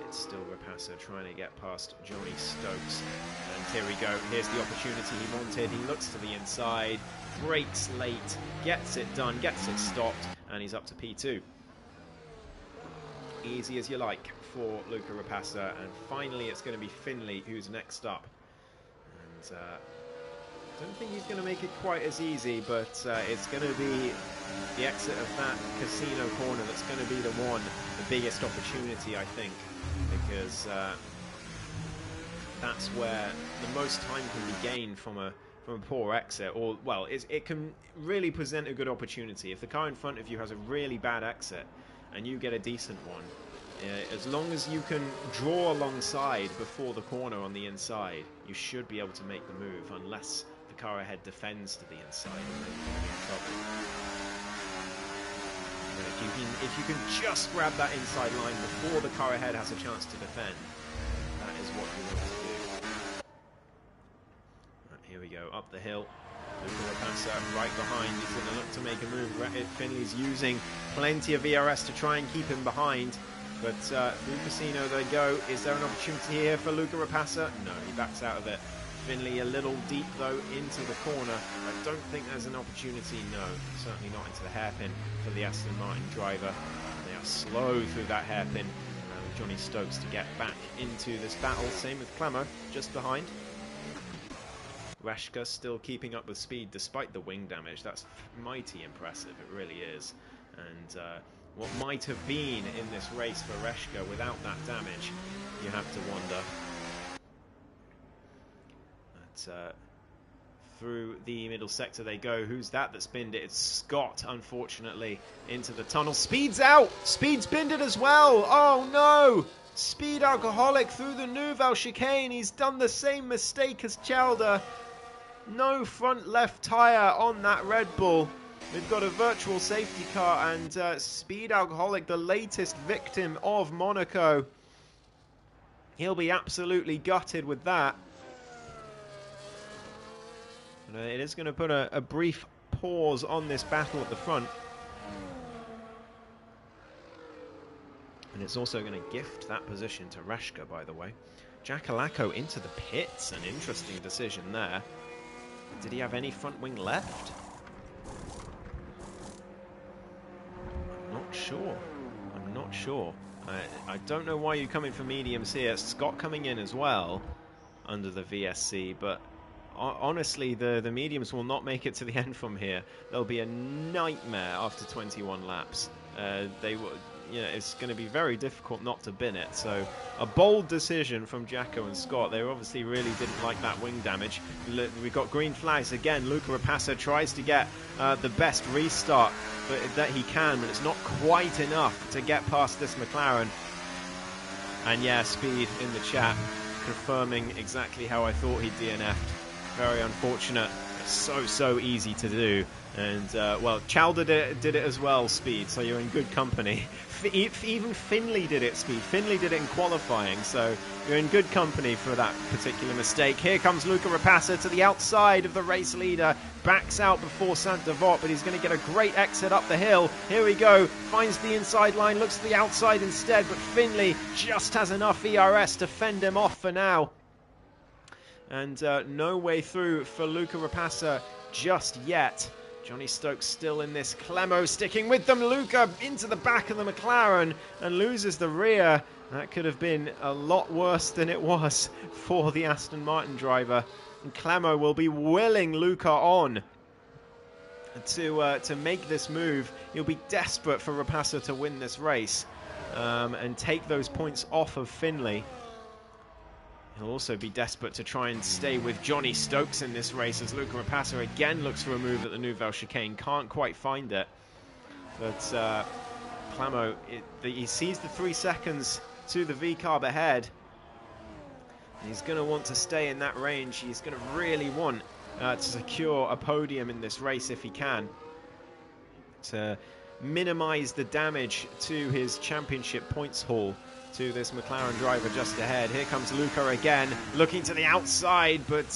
A: It's still Rapassa trying to get past Johnny Stokes. And here we go. Here's the opportunity he wanted. He looks to the inside, brakes late, gets it done, gets it stopped, and he's up to P2. Easy as you like for Luca Rapassa. And finally, it's going to be Finley who's next up. And I don't think he's going to make it quite as easy, but it's going to be the exit of that casino corner that's going to be the biggest opportunity, I think. Because that's where the most time can be gained from a poor exit, or well, it can really present a good opportunity. If the car in front of you has a really bad exit and you get a decent one, as long as you can draw alongside before the corner on the inside, you should be able to make the move, unless the car ahead defends to the inside, and then you'll be in trouble. If you can just grab that inside line before the car ahead has a chance to defend, that is what you want to do. Right, here we go, up the hill. Luca Rapassa right behind. He's going to look to make a move. Finley's using plenty of ERS to try and keep him behind. But through Casino they go. Is there an opportunity here for Luca Rapassa? No, he backs out of it. Finley a little deep, though, into the corner. I don't think there's an opportunity, no. Certainly not into the hairpin for the Aston Martin driver. They are slow through that hairpin. Johnny Stokes to get back into this battle. Same with Clemo, just behind. Reshka still keeping up with speed despite the wing damage. That's mighty impressive, it really is. And what might have been in this race for Reshka without that damage, you have to wonder. But through the middle sector they go. Who's that that's binned it? It's Scott, unfortunately, into the tunnel. Speed's out! Speed's binned it as well! Oh no! Speed Alcoholic through the Nouvelle chicane. He's done the same mistake as Chalder. No front left tyre on that Red Bull. We've got a virtual safety car, and Speed Alcoholic, the latest victim of Monaco. He'll be absolutely gutted with that. It is going to put a brief pause on this battle at the front. And it's also going to gift that position to Reshka, by the way. Jackalacco into the pits, an interesting decision there. Did he have any front wing left? I'm not sure. I'm not sure. I don't know why you come in for mediums here. Scott coming in as well under the VSC, but honestly, the mediums will not make it to the end from here. They'll be a nightmare after 21 laps. It's going to be very difficult not to bin it. So a bold decision from Jacko and Scott. They obviously really didn't like that wing damage. We've got green flags again. Luca Rapassa tries to get the best restart that he can, but it's not quite enough to get past this McLaren. And yeah, Speed in the chat confirming exactly how I thought he'd DNF'd. Very unfortunate. It's so easy to do. And, well, Chalder did it as well, Speed, so you're in good company. Even Finley did it, Speed. Finley did it in qualifying, so you're in good company for that particular mistake. Here comes Luca Rapassa to the outside of the race leader. Backs out before Saint-Devote, but he's going to get a great exit up the hill. Here we go. Finds the inside line, looks to the outside instead, but Finley just has enough ERS to fend him off for now. And no way through for Luca Rapassa just yet. Johnny Stokes still in this. Clemo sticking with them. Luca into the back of the McLaren and loses the rear. That could have been a lot worse than it was for the Aston Martin driver. And Clemo will be willing Luca on to make this move. He'll be desperate for Rapassa to win this race and take those points off of Finley. He'll also be desperate to try and stay with Johnny Stokes in this race as Luca Rapassa again looks for a move at the Nouvelle chicane. Can't quite find it. But Clemo, he sees the 3 seconds to the V-carb ahead. He's going to want to stay in that range. He's going to really want to secure a podium in this race if he can, to minimize the damage to his championship points haul to this McLaren driver just ahead. Here comes Luca again, looking to the outside, but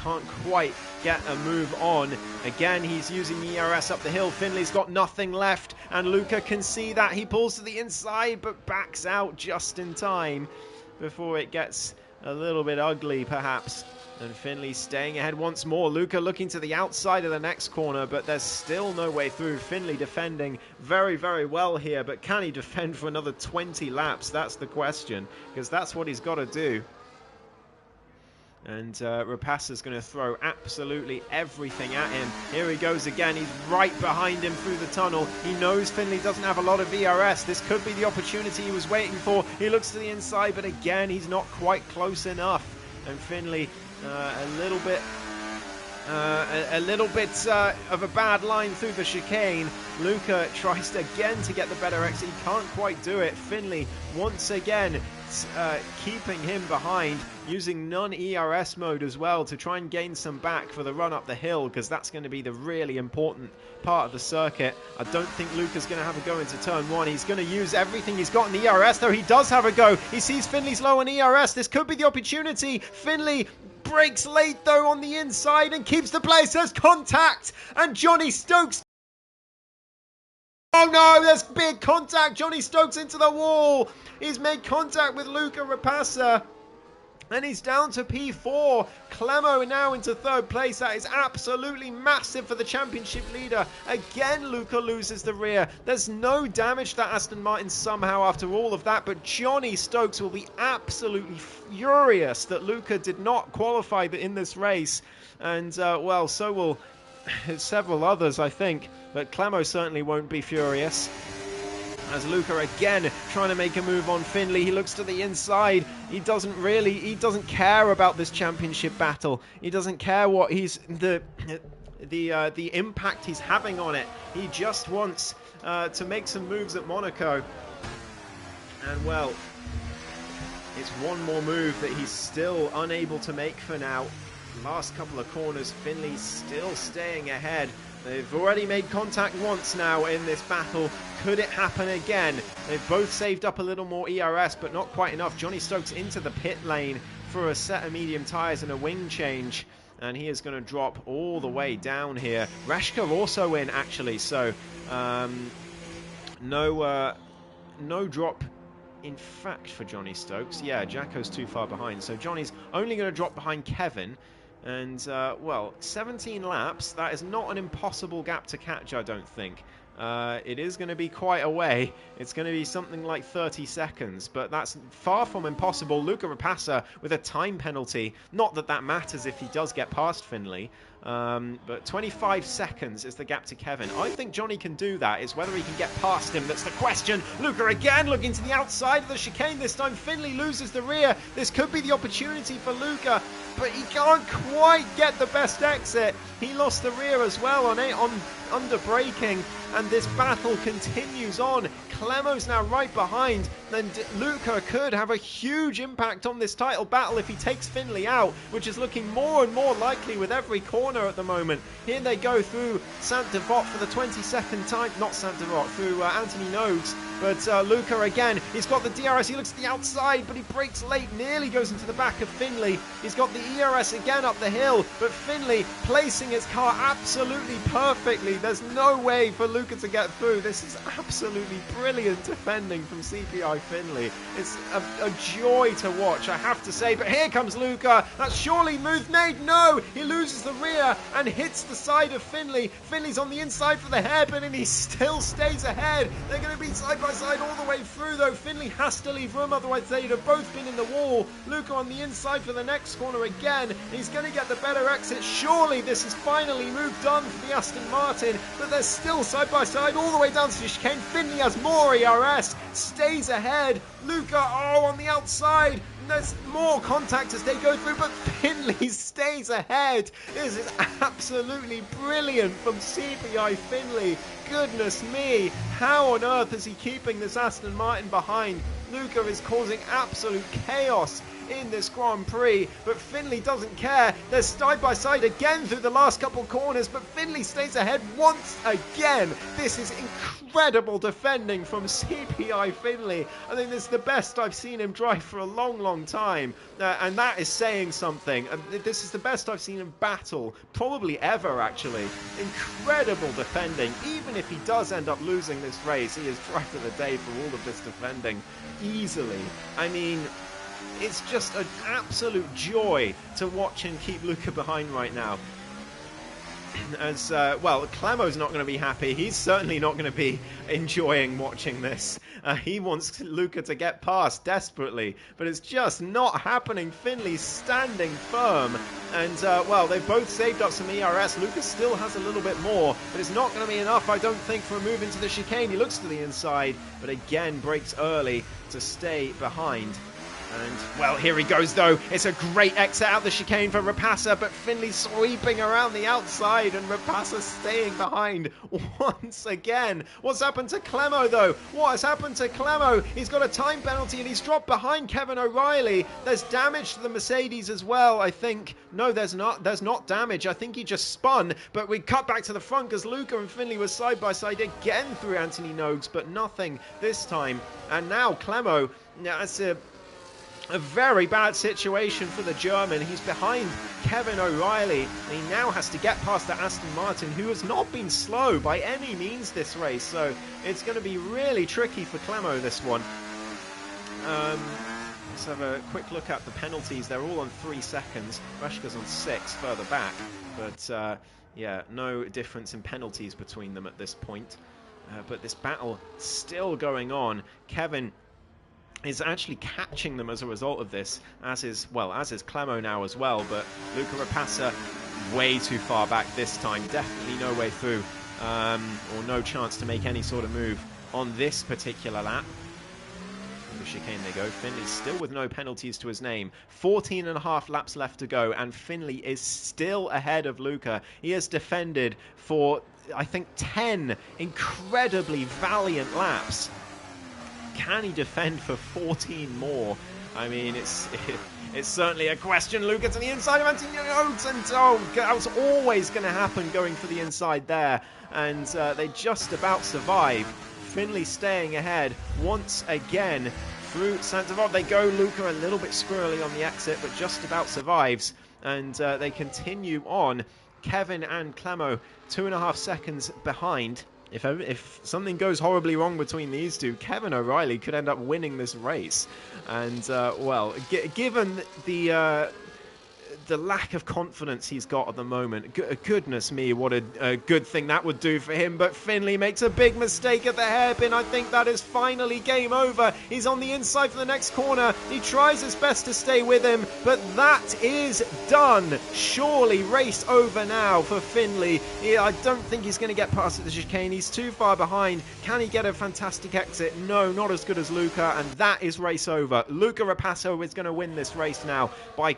A: can't quite get a move on. Again, he's using the ERS up the hill. Finley's got nothing left, and Luca can see that. He pulls to the inside, but backs out just in time before it gets a little bit ugly, perhaps. And Finley staying ahead once more. Luca looking to the outside of the next corner, but there's still no way through. Finley defending very, very well here, but can he defend for another 20 laps? That's the question, because that's what he's got to do. And Rapassa's going to throw absolutely everything at him. Here he goes again. He's right behind him through the tunnel. He knows Finley doesn't have a lot of VRS. This could be the opportunity he was waiting for. He looks to the inside, but again, he's not quite close enough. And Finley a little bit of a bad line through the chicane. Luca tries again to get the better exit. He can't quite do it. Finley once again keeping him behind, using non-ERS mode as well to try and gain some back for the run up the hill, because that's going to be the really important part of the circuit. I don't think Luca's going to have a go into turn one. He's going to use everything he's got in the ERS, though he does have a go. He sees Finley's low on ERS. This could be the opportunity. Finley breaks late though on the inside and keeps the place. There's contact, and Johnny Stokes. Oh no, there's big contact. Johnny Stokes into the wall. He's made contact with Luca Rapassa. And he's down to P4. Clemo now into third place. That is absolutely massive for the championship leader. Again, Luca loses the rear. There's no damage to Aston Martin somehow after all of that, but Johnny Stokes will be absolutely furious that Luca did not qualify in this race. And, well, so will several others, I think. But Clemo certainly won't be furious. As Luca again trying to make a move on Finley. He looks to the inside. He doesn't care about this championship battle. He doesn't care what the impact he's having on it. He just wants to make some moves at Monaco. And well, it's one more move that he's still unable to make for now. Last couple of corners, Finley's still staying ahead. They've already made contact once now in this battle. Could it happen again? They've both saved up a little more ERS, but not quite enough. Johnny Stokes into the pit lane for a set of medium tyres and a wing change. And he is going to drop all the way down here. Reshka also in, actually. So, no drop, in fact, for Johnny Stokes. Yeah, Jacko's too far behind. So Johnny's only going to drop behind Kevin. And, well, 17 laps, that is not an impossible gap to catch, I don't think. It is going to be quite a way. It's going to be something like 30 seconds, but that's far from impossible. Luca Rapassa with a time penalty. Not that that matters if he does get past Finley, but 25 seconds is the gap to Kevin. I think Johnny can do that. It's whether he can get past him that's the question. Luca again looking to the outside of the chicane. This time Finley loses the rear. This could be the opportunity for Luca, but he can't quite get the best exit. He lost the rear as well on under braking, and this battle continues on. Clemo's now right behind, and Luca could have a huge impact on this title battle if he takes Finley out, which is looking more and more likely with every corner at the moment. Here they go through Saint-Devote for the 22nd time, not Saint-Devote, through Anthony Nogues, but Luca again, he's got the DRS, he looks to the outside, but he brakes late, nearly goes into the back of Finley. He's got the ERS again up the hill, but Finley placing his car absolutely perfectly. There's no way for Luca to get through. This is absolutely brilliant defending from CPI Finley. It's a joy to watch, I have to say. But here comes Luca. That's surely Muth Nade. No! He loses the rear and hits the side of Finley. Finley's on the inside for the hairpin and he still stays ahead. They're going to be side by side all the way through, though. Finley has to leave room, otherwise they'd have both been in the wall. Luca on the inside for the next corner again. He's going to get the better exit. Surely this has finally moved on for the Aston Martin, but they're still side by side all the way down to the chicane. Finley has more ERS, stays ahead. Luca, on the outside. There's more contact as they go through, but Finley stays ahead. This is absolutely brilliant from CPI Finley. Goodness me, how on earth is he keeping this Aston Martin behind? Luca is causing absolute chaos in this Grand Prix, but Finley doesn't care. They're side by side again through the last couple corners, but Finley stays ahead once again. This is incredible defending from CPI Finley. I think this is the best I've seen him drive for a long time, and that is saying something. This is the best I've seen him battle, probably ever, actually. Incredible defending. Even if he does end up losing this race, he is driver of the day for all of this defending easily. I mean, it's just an absolute joy to watch him keep Luca behind right now. As, well, Clemo's not going to be happy. He's certainly not going to be enjoying watching this. He wants Luca to get past desperately, but it's just not happening. Finley's standing firm, and, well, they've both saved up some ERS. Luca still has a little bit more, but it's not going to be enough, I don't think, for a move into the chicane. He looks to the inside, but again brakes early to stay behind. And, well, here he goes, though. It's a great exit out the chicane for Rapassa, but Finley sweeping around the outside and Rapassa staying behind once again. What's happened to Clemo, though? What has happened to Clemo? He's got a time penalty and he's dropped behind Kevin O'Reilly. There's damage to the Mercedes as well, I think. No, there's not. There's not damage. I think he just spun, but we cut back to the front because Luca and Finley were side by side again through Anthony Nogues, but nothing this time. And now Clemo, that's a very bad situation for the German. He's behind Kevin O'Reilly, and he now has to get past the Aston Martin, who has not been slow by any means this race, so it's going to be really tricky for Clemo, this one. Let's have a quick look at the penalties. They're all on 3 seconds. Reshka's on 6 further back. But yeah, no difference in penalties between them at this point. But this battle still going on. Kevin is actually catching them as a result of this, as is Clemo now as well. But Luca Rapassa way too far back this time. Definitely no way through, or no chance to make any sort of move on this particular lap. The chicane they go. Finley's still with no penalties to his name. 14.5 laps left to go, and Finley is still ahead of Luca. He has defended for, I think, 10 incredibly valiant laps. Can he defend for 14 more? I mean, it's certainly a question. Luca to the inside of Antonio Oates, and that's always going to happen going for the inside there. And they just about survive. Finley staying ahead once again through Sandoval. They go. Luca a little bit squirrely on the exit, but just about survives. And they continue on. Kevin and Clemo 2.5 seconds behind. If something goes horribly wrong between these two, Kevin O'Reilly could end up winning this race. And, well, given the lack of confidence he's got at the moment, goodness me, what a good thing that would do for him. But Finley makes a big mistake at the hairpin. I think that is finally game over. He's on the inside for the next corner. He tries his best to stay with him, but that is done. Surely race over now for Finley. I don't think he's going to get past the chicane. He's too far behind. Can he get a fantastic exit? No, not as good as Luca, and that is race over. Luca Rapasso is going to win this race now by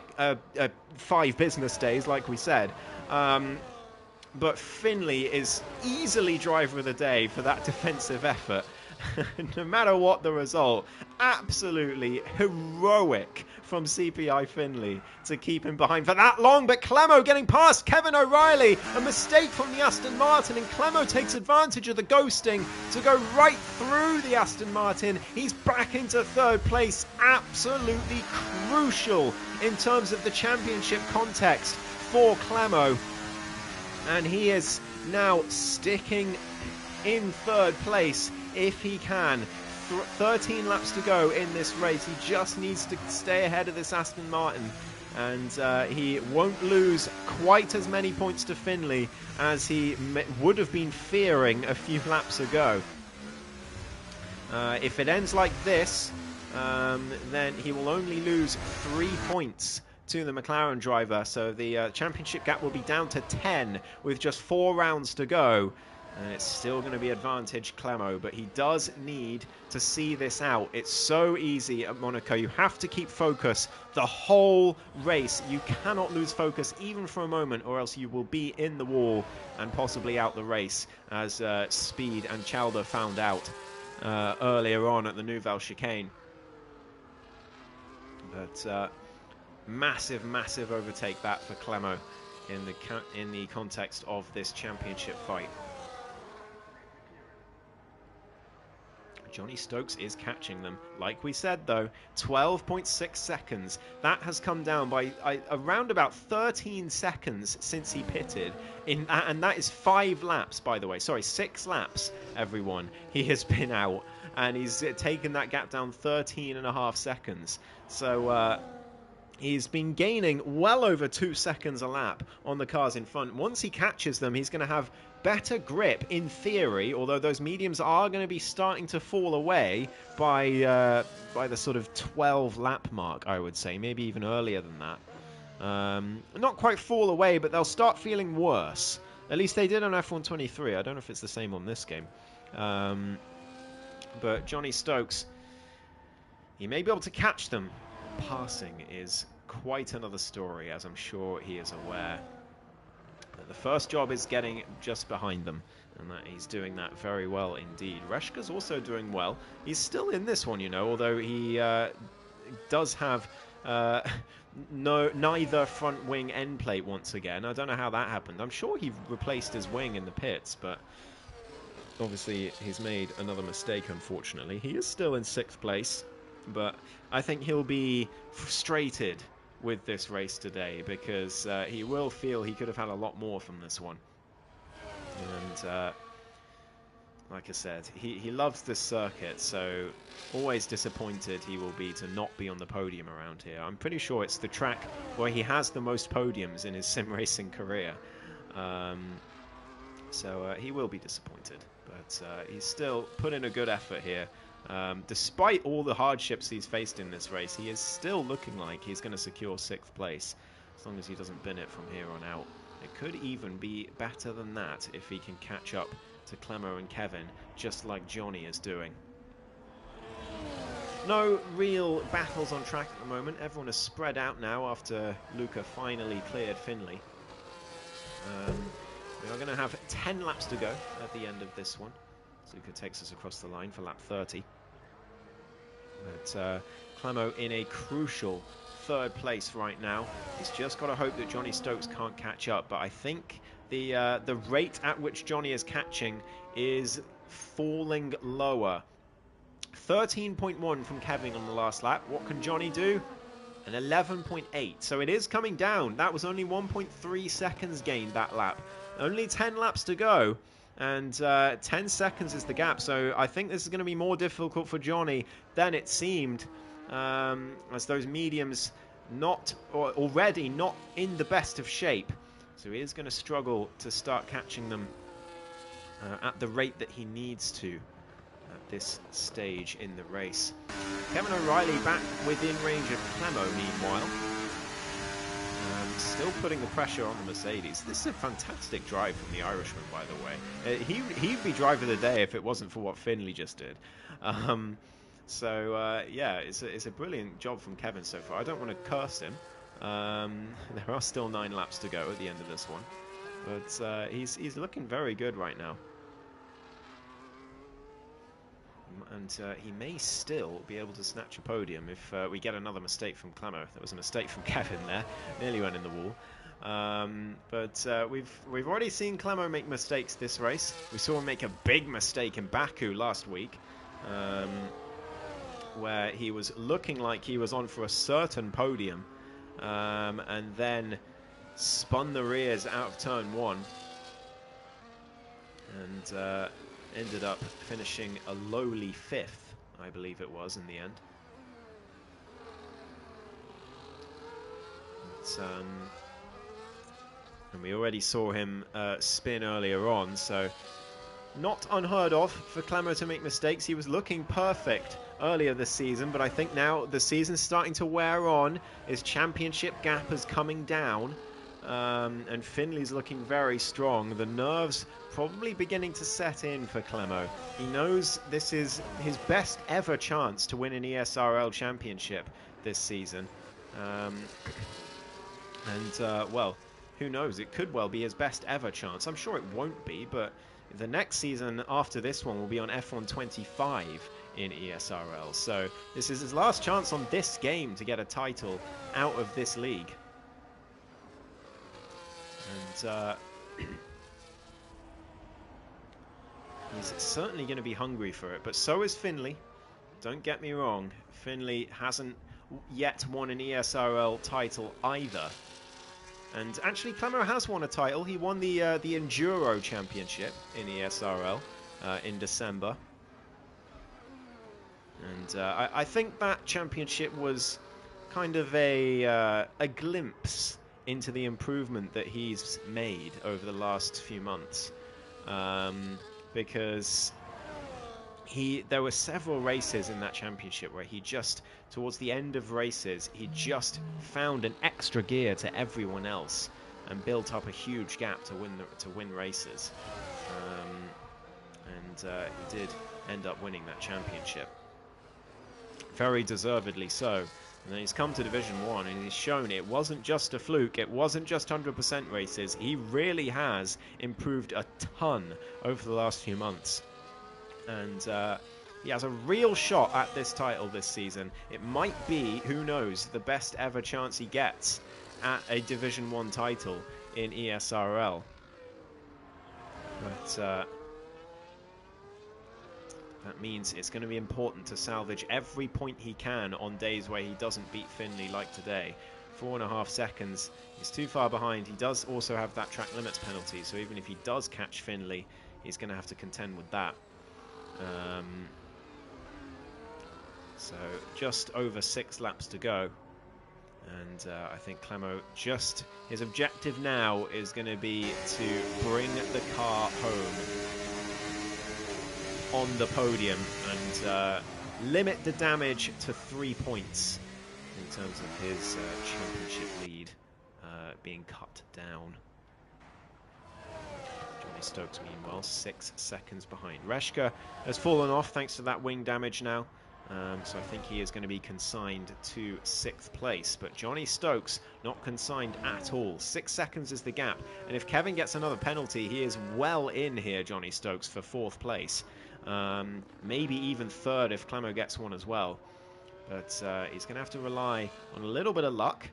A: 5 business days, like we said. But Finley is easily driver of the day for that defensive effort. No matter what the result, absolutely heroic from CPI Finley to keep him behind for that long. But Clemo getting past Kevin O'Reilly. A mistake from the Aston Martin, and Clemo takes advantage of the ghosting to go right through the Aston Martin. He's back into 3rd place. Absolutely crucial in terms of the championship context for Clemo. And he is now sticking in 3rd place if he can. 13 laps to go in this race. He just needs to stay ahead of this Aston Martin, and he won't lose quite as many points to Finley as he would have been fearing a few laps ago. If it ends like this, then he will only lose 3 points to the McLaren driver, so the championship gap will be down to 10 with just 4 rounds to go. And it's still going to be advantage Clemo, but he does need to see this out. It's so easy at Monaco. You have to keep focus the whole race. You cannot lose focus even for a moment, or else you will be in the wall and possibly out the race, as Speed and Chalder found out earlier on at the Nouvelle chicane. But massive, massive overtake that for Clemo in the context of this championship fight. Johnny Stokes is catching them. Like we said, though, 12.6 seconds. That has come down by around about 13 seconds since he pitted. And that is 5 laps, by the way. Sorry, 6 laps, everyone. He has been out. And he's taken that gap down 13.5 seconds. So he's been gaining well over 2 seconds a lap on the cars in front. Once he catches them, he's going to have better grip in theory, although those mediums are going to be starting to fall away by the sort of 12 lap mark, I would say, maybe even earlier than that. Not quite fall away, but they'll start feeling worse. At least they did on F1 23. I don't know if it's the same on this game. But Johnny Stokes, he may be able to catch them. Passing is quite another story, as I'm sure he is aware. The first job is getting just behind them, and that he's doing that very well indeed. Reshka's also doing well. He's still in this one, you know, although he does have neither front wing end plate once again. I don't know how that happened. I'm sure he replaced his wing in the pits, but obviously he's made another mistake, unfortunately. He is still in 6th place, but I think he'll be frustrated with this race today, because he will feel he could have had a lot more from this one. And like I said, he loves this circuit, so always disappointed he will be to not be on the podium around here. I'm pretty sure it's the track where he has the most podiums in his sim racing career. So he will be disappointed, but he's still put in a good effort here. Despite all the hardships he's faced in this race, he is still looking like he's going to secure 6th place, as long as he doesn't bin it from here on out. It could even be better than that if he can catch up to Clemo and Kevin, just like Johnny is doing. No real battles on track at the moment. Everyone is spread out now after Luca finally cleared Finley. We are going to have 10 laps to go at the end of this one. Luca takes us across the line for lap 30. But Clemo in a crucial 3rd place right now. He's just got to hope that Johnny Stokes can't catch up, but I think the rate at which Johnny is catching is falling lower. 13.1 from Kevin on the last lap. What can Johnny do? An 11.8. So it is coming down. That was only 1.3 seconds gained that lap. Only 10 laps to go. And 10 seconds is the gap. So I think this is going to be more difficult for Johnny than it seemed. As those mediums already not in the best of shape. So he is going to struggle to start catching them at the rate that he needs to at this stage in the race. Kevin O'Reilly back within range of Clemo meanwhile. Still putting the pressure on the Mercedes. This is a fantastic drive from the Irishman, by the way. He'd be driver of the day if it wasn't for what Finley just did. Yeah, it's a brilliant job from Kevin so far. I don't want to curse him. There are still 9 laps to go at the end of this one. But he's looking very good right now. And he may still be able to snatch a podium if we get another mistake from Clemo. There was a mistake from Kevin there, nearly went in the wall. We've already seen Clemo make mistakes this race. We saw him make a big mistake in Baku last week, where he was looking like he was on for a certain podium, and then spun the rears out of turn 1, and ended up finishing a lowly 5th, I believe it was, in the end. And we already saw him spin earlier on, so not unheard of for Clemo to make mistakes. He was looking perfect earlier this season, but I think now the season's starting to wear on. His championship gap is coming down. And Finley's looking very strong. The nerves probably beginning to set in for Clemo. He knows this is his best ever chance to win an ESRL championship this season. Well, who knows? It could well be his best ever chance. I'm sure it won't be, but the next season after this one will be on F1 25 in ESRL. So this is his last chance on this game to get a title out of this league. And he's certainly going to be hungry for it, but so is Finley. Don't get me wrong, Finley hasn't yet won an ESRL title either. And actually, Clemo has won a title. He won the Enduro Championship in ESRL in December. And I think that championship was kind of a glimpse into the improvement that he's made over the last few months, because there were several races in that championship where he just, towards the end of races, he just found an extra gear to everyone else and built up a huge gap to win races, and he did end up winning that championship, very deservedly so. And then he's come to Division 1 and he's shown it wasn't just a fluke, it wasn't just 100% races. He really has improved a ton over the last few months. And he has a real shot at this title this season. It might be, who knows, the best ever chance he gets at a Division 1 title in ESRL. But that means it's going to be important to salvage every point he can on days where he doesn't beat Finley like today. 4.5 seconds. He's too far behind. He does also have that track limits penalty, so even if he does catch Finley, he's going to have to contend with that. So just over 6 laps to go. And I think Clemo his objective now is going to be to bring the car home on the podium and limit the damage to 3 points in terms of his championship lead being cut down. Johnny Stokes, meanwhile, 6 seconds behind. Reshka has fallen off thanks to that wing damage now. So I think he is going to be consigned to 6th place. But Johnny Stokes not consigned at all. 6 seconds is the gap. And if Kevin gets another penalty, he is well in here, Johnny Stokes, for 4th place. Maybe even 3rd if Clemo gets one as well. But he's going to have to rely on a little bit of luck.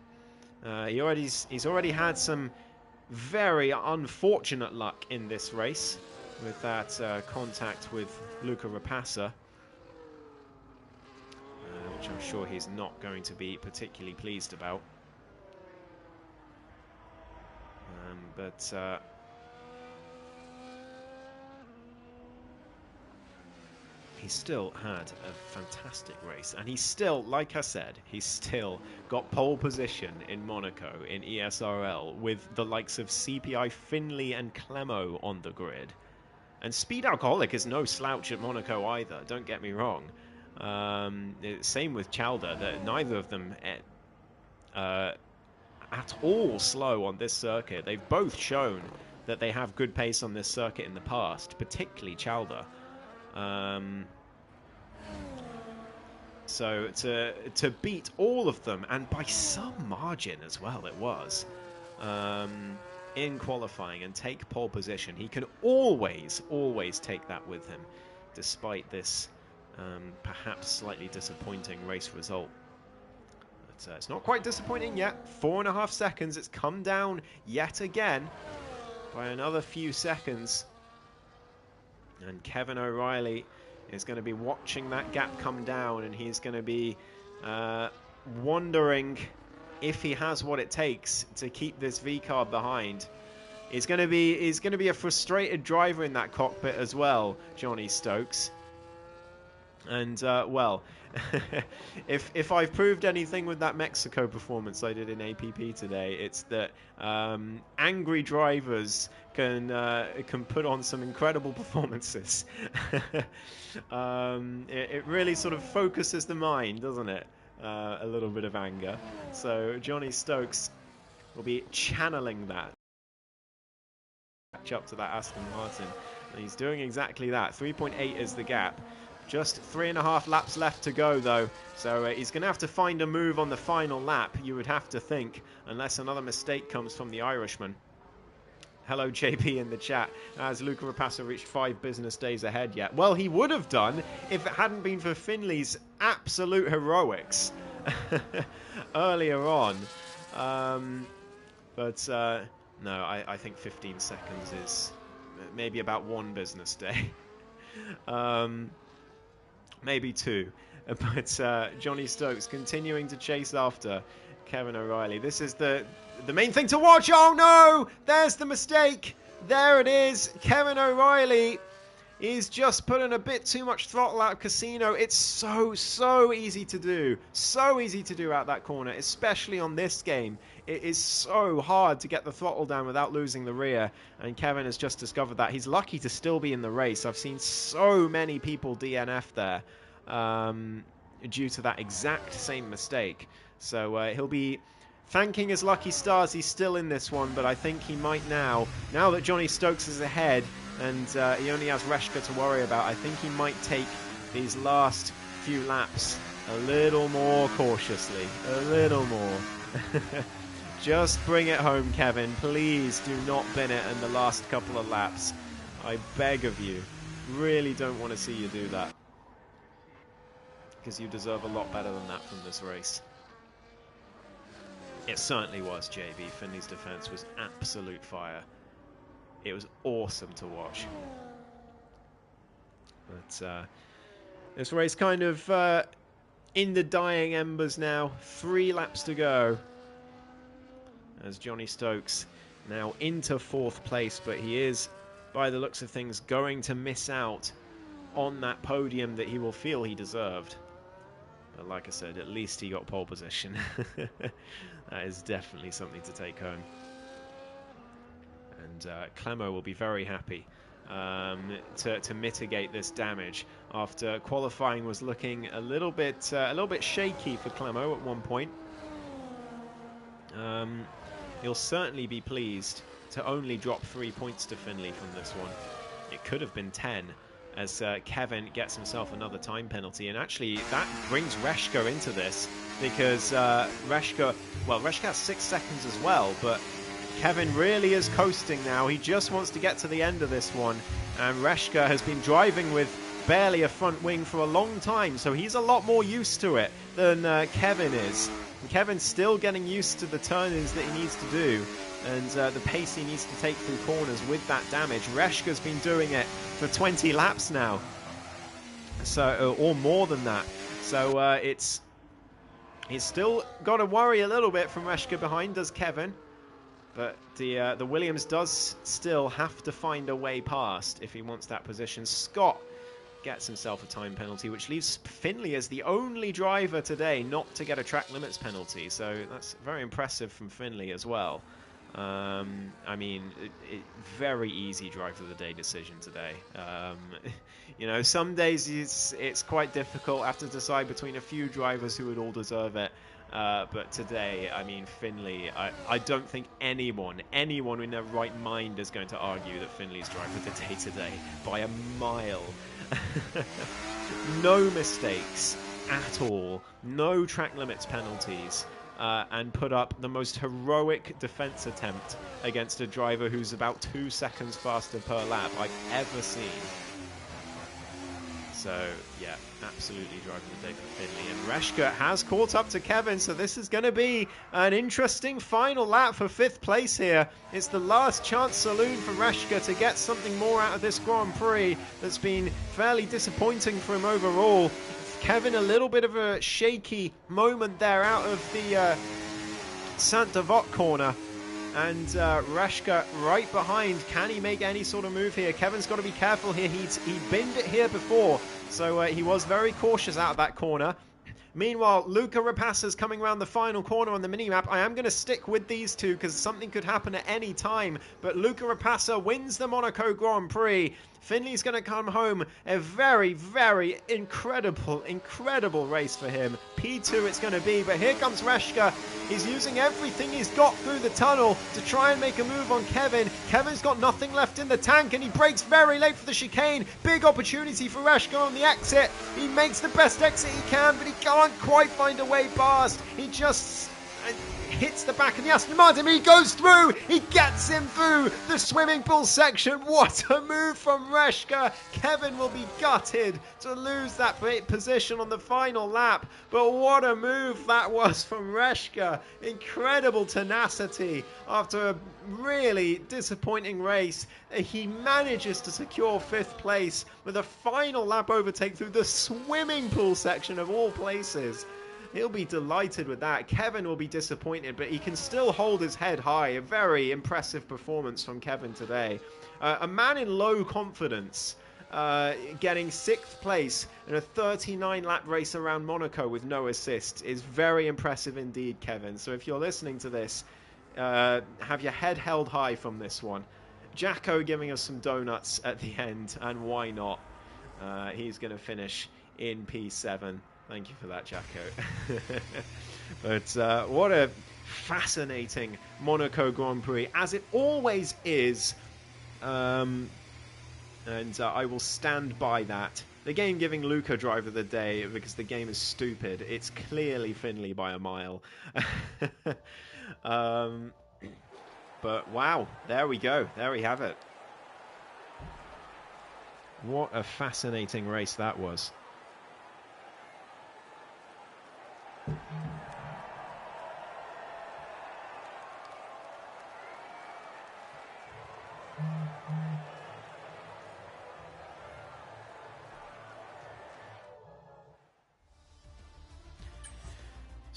A: He's already had some very unfortunate luck in this race with that contact with Luca Rapassa. Which I'm sure he's not going to be particularly pleased about. But he still had a fantastic race. And he's still, like I said, he's still got pole position in Monaco in ESRL with the likes of CPI, Finley and Clemo on the grid. And Speed Alcoholic is no slouch at Monaco either, don't get me wrong. Same with Chalder, that neither of them at all slow on this circuit. They've both shown that they have good pace on this circuit in the past, particularly Chalder. So to beat all of them, and by some margin as well it was, in qualifying and take pole position, he can always take that with him, despite this perhaps slightly disappointing race result. But it's not quite disappointing yet. 4.5 seconds. It's come down yet again by another few seconds. And Kevin O'Reilly is going to be watching that gap come down, and he's going to be wondering if he has what it takes to keep this V-car behind. He's going to be a frustrated driver in that cockpit as well, Johnny Stokes. And, well, if I've proved anything with that Mexico performance I did in APP today, it's that angry drivers can put on some incredible performances. It really sort of focuses the mind, doesn't it? A little bit of anger. So Johnny Stokes will be channeling that. Catch up to that Aston Martin. And he's doing exactly that. 3.8 is the gap. Just 3.5 laps left to go, though, so he's going to have to find a move on the final lap, you would have to think, unless another mistake comes from the Irishman. Hello, JP, in the chat. Has Luca Rapassa reached 5 business days ahead yet? Well, he would have done if it hadn't been for Finley's absolute heroics earlier on. No, I think 15 seconds is maybe about 1 business day. Maybe 2. But Johnny Stokes continuing to chase after Kevin O'Reilly. This is the main thing to watch. Oh no! There's the mistake. There it is. Kevin O'Reilly is just putting a bit too much throttle out of Casino. It's so easy to do. So easy to do out that corner, especially on this game. It is so hard to get the throttle down without losing the rear, and Kevin has just discovered that. He's lucky to still be in the race. I've seen so many people DNF there due to that exact same mistake. So he'll be thanking his lucky stars he's still in this one, but I think he might now that Johnny Stokes is ahead and he only has Reshka to worry about, I think he might take these last few laps a little more cautiously. A little more. Just bring it home, Kevin. Please do not bin it in the last couple of laps. I beg of you. Really don't want to see you do that, because you deserve a lot better than that from this race. It certainly was, JB. Finley's defense was absolute fire. It was awesome to watch. But this race kind of in the dying embers now. 3 laps to go, as Johnny Stokes now into 4th place, but he is, by the looks of things, going to miss out on that podium that he will feel he deserved. But like I said, at least he got pole position. That is definitely something to take home. And Clemo will be very happy to mitigate this damage. After qualifying was looking a little bit shaky for Clemo at one point. He'll certainly be pleased to only drop 3 points to Finley from this one. It could have been 10, as Kevin gets himself another time penalty. And actually, that brings Reshka into this, because Reshka has 6 seconds as well, but Kevin really is coasting now. He just wants to get to the end of this one, and Reshka has been driving with barely a front wing for a long time, so he's a lot more used to it than Kevin is. And Kevin's still getting used to the turn-ins that he needs to do, and the pace he needs to take through corners with that damage. Reshka's been doing it for 20 laps now, so or more than that. So he's still got to worry a little bit from Reshka behind, does Kevin. But the Williams does still have to find a way past if he wants that position. Scott gets himself a time penalty, which leaves Finley as the only driver today not to get a track limits penalty. So that's very impressive from Finley as well. I mean, very easy driver of the day decision today. You know, some days it's quite difficult. I have to decide between a few drivers who would all deserve it. But today, I mean, Finley, I don't think anyone in their right mind is going to argue that Finley's driver of the day today by a mile. No mistakes at all, no track limits penalties, and put up the most heroic defense attempt against a driver who's about 2 seconds faster per lap I've ever seen. So, yeah, absolutely driving the day for Finley. And Reshka has caught up to Kevin, so this is going to be an interesting final lap for 5th place here. It's the last chance saloon for Reshka to get something more out of this Grand Prix that's been fairly disappointing for him overall. Kevin, a little bit of a shaky moment there out of the Saint-Devote corner. And Reshka right behind. Can he make any sort of move here? Kevin's got to be careful here. He binned it here before, so he was very cautious out of that corner. Meanwhile, Luca Rapassa's coming around the final corner on the minimap. I am going to stick with these two because something could happen at any time. But Luca Rapassa wins the Monaco Grand Prix. Finley's going to come home. A very, very incredible race for him. P2 it's going to be, but here comes Reshka. He's using everything he's got through the tunnel to try and make a move on Kevin. Kevin's got nothing left in the tank, and he brakes very late for the chicane. Big opportunity for Reshka on the exit. He makes the best exit he can, but he can't quite find a way past. He just hits the back of the Aston Martin. He goes through. He gets him through the swimming pool section. What a move from Reshka. Kevin will be gutted to lose that position on the final lap. But what a move that was from Reshka. Incredible tenacity. After a really disappointing race, he manages to secure 5th place with a final lap overtake through the swimming pool section of all places. He'll be delighted with that. Kevin will be disappointed, but he can still hold his head high. A very impressive performance from Kevin today. A man in low confidence, getting 6th place in a 39-lap race around Monaco with no assists is very impressive indeed, Kevin. So if you're listening to this, have your head held high from this one. Jacko giving us some donuts at the end, and why not? He's going to finish in P7. Thank you for that, Jacko. But what a fascinating Monaco Grand Prix, as it always is. And I will stand by that. The game giving Luca driver of the day because the game is stupid. It's clearly Finley by a mile. But wow, there we go. There we have it. What a fascinating race that was.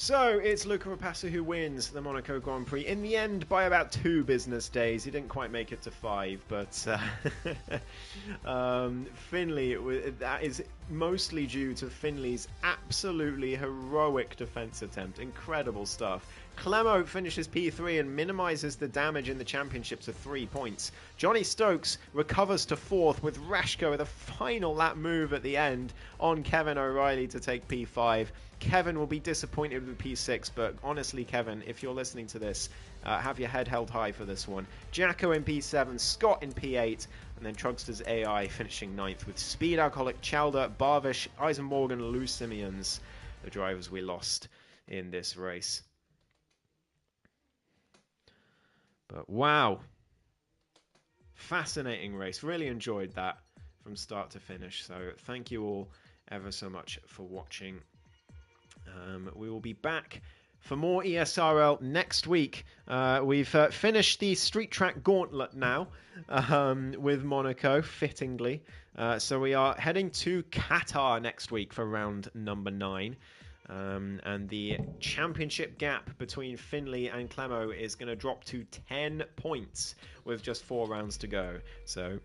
A: So it's Luca Rapace who wins the Monaco Grand Prix in the end by about 2 business days. He didn't quite make it to 5, but Finley, that is mostly due to Finley's absolutely heroic defense attempt. Incredible stuff. Clemo finishes P3 and minimises the damage in the championship to 3 points. Johnny Stokes recovers to 4th with Rashko with a final lap move at the end on Kevin O'Reilly to take P5. Kevin will be disappointed with P6, but honestly, Kevin, if you're listening to this, have your head held high for this one. Jacko in P7, Scott in P8, and then Trugster's AI finishing 9th with Speed Alcoholic, Chalder, Barvish, Eisenmorgan, Lou Simeons, the drivers we lost in this race. But wow, fascinating race. Really enjoyed that from start to finish. So thank you all ever so much for watching. We will be back for more ESRL next week. We've finished the Street Track Gauntlet now with Monaco, fittingly. So we are heading to Qatar next week for round number 9. And the championship gap between Finley and Clemo is going to drop to 10 points with just 4 rounds to go. So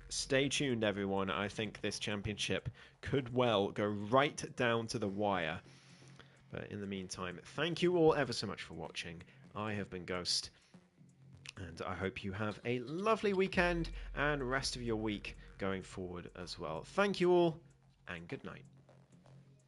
A: stay tuned, everyone. I think this championship could well go right down to the wire. But in the meantime, thank you all ever so much for watching. I have been Ghost, and I hope you have a lovely weekend and rest of your week going forward as well. Thank you all, and good night.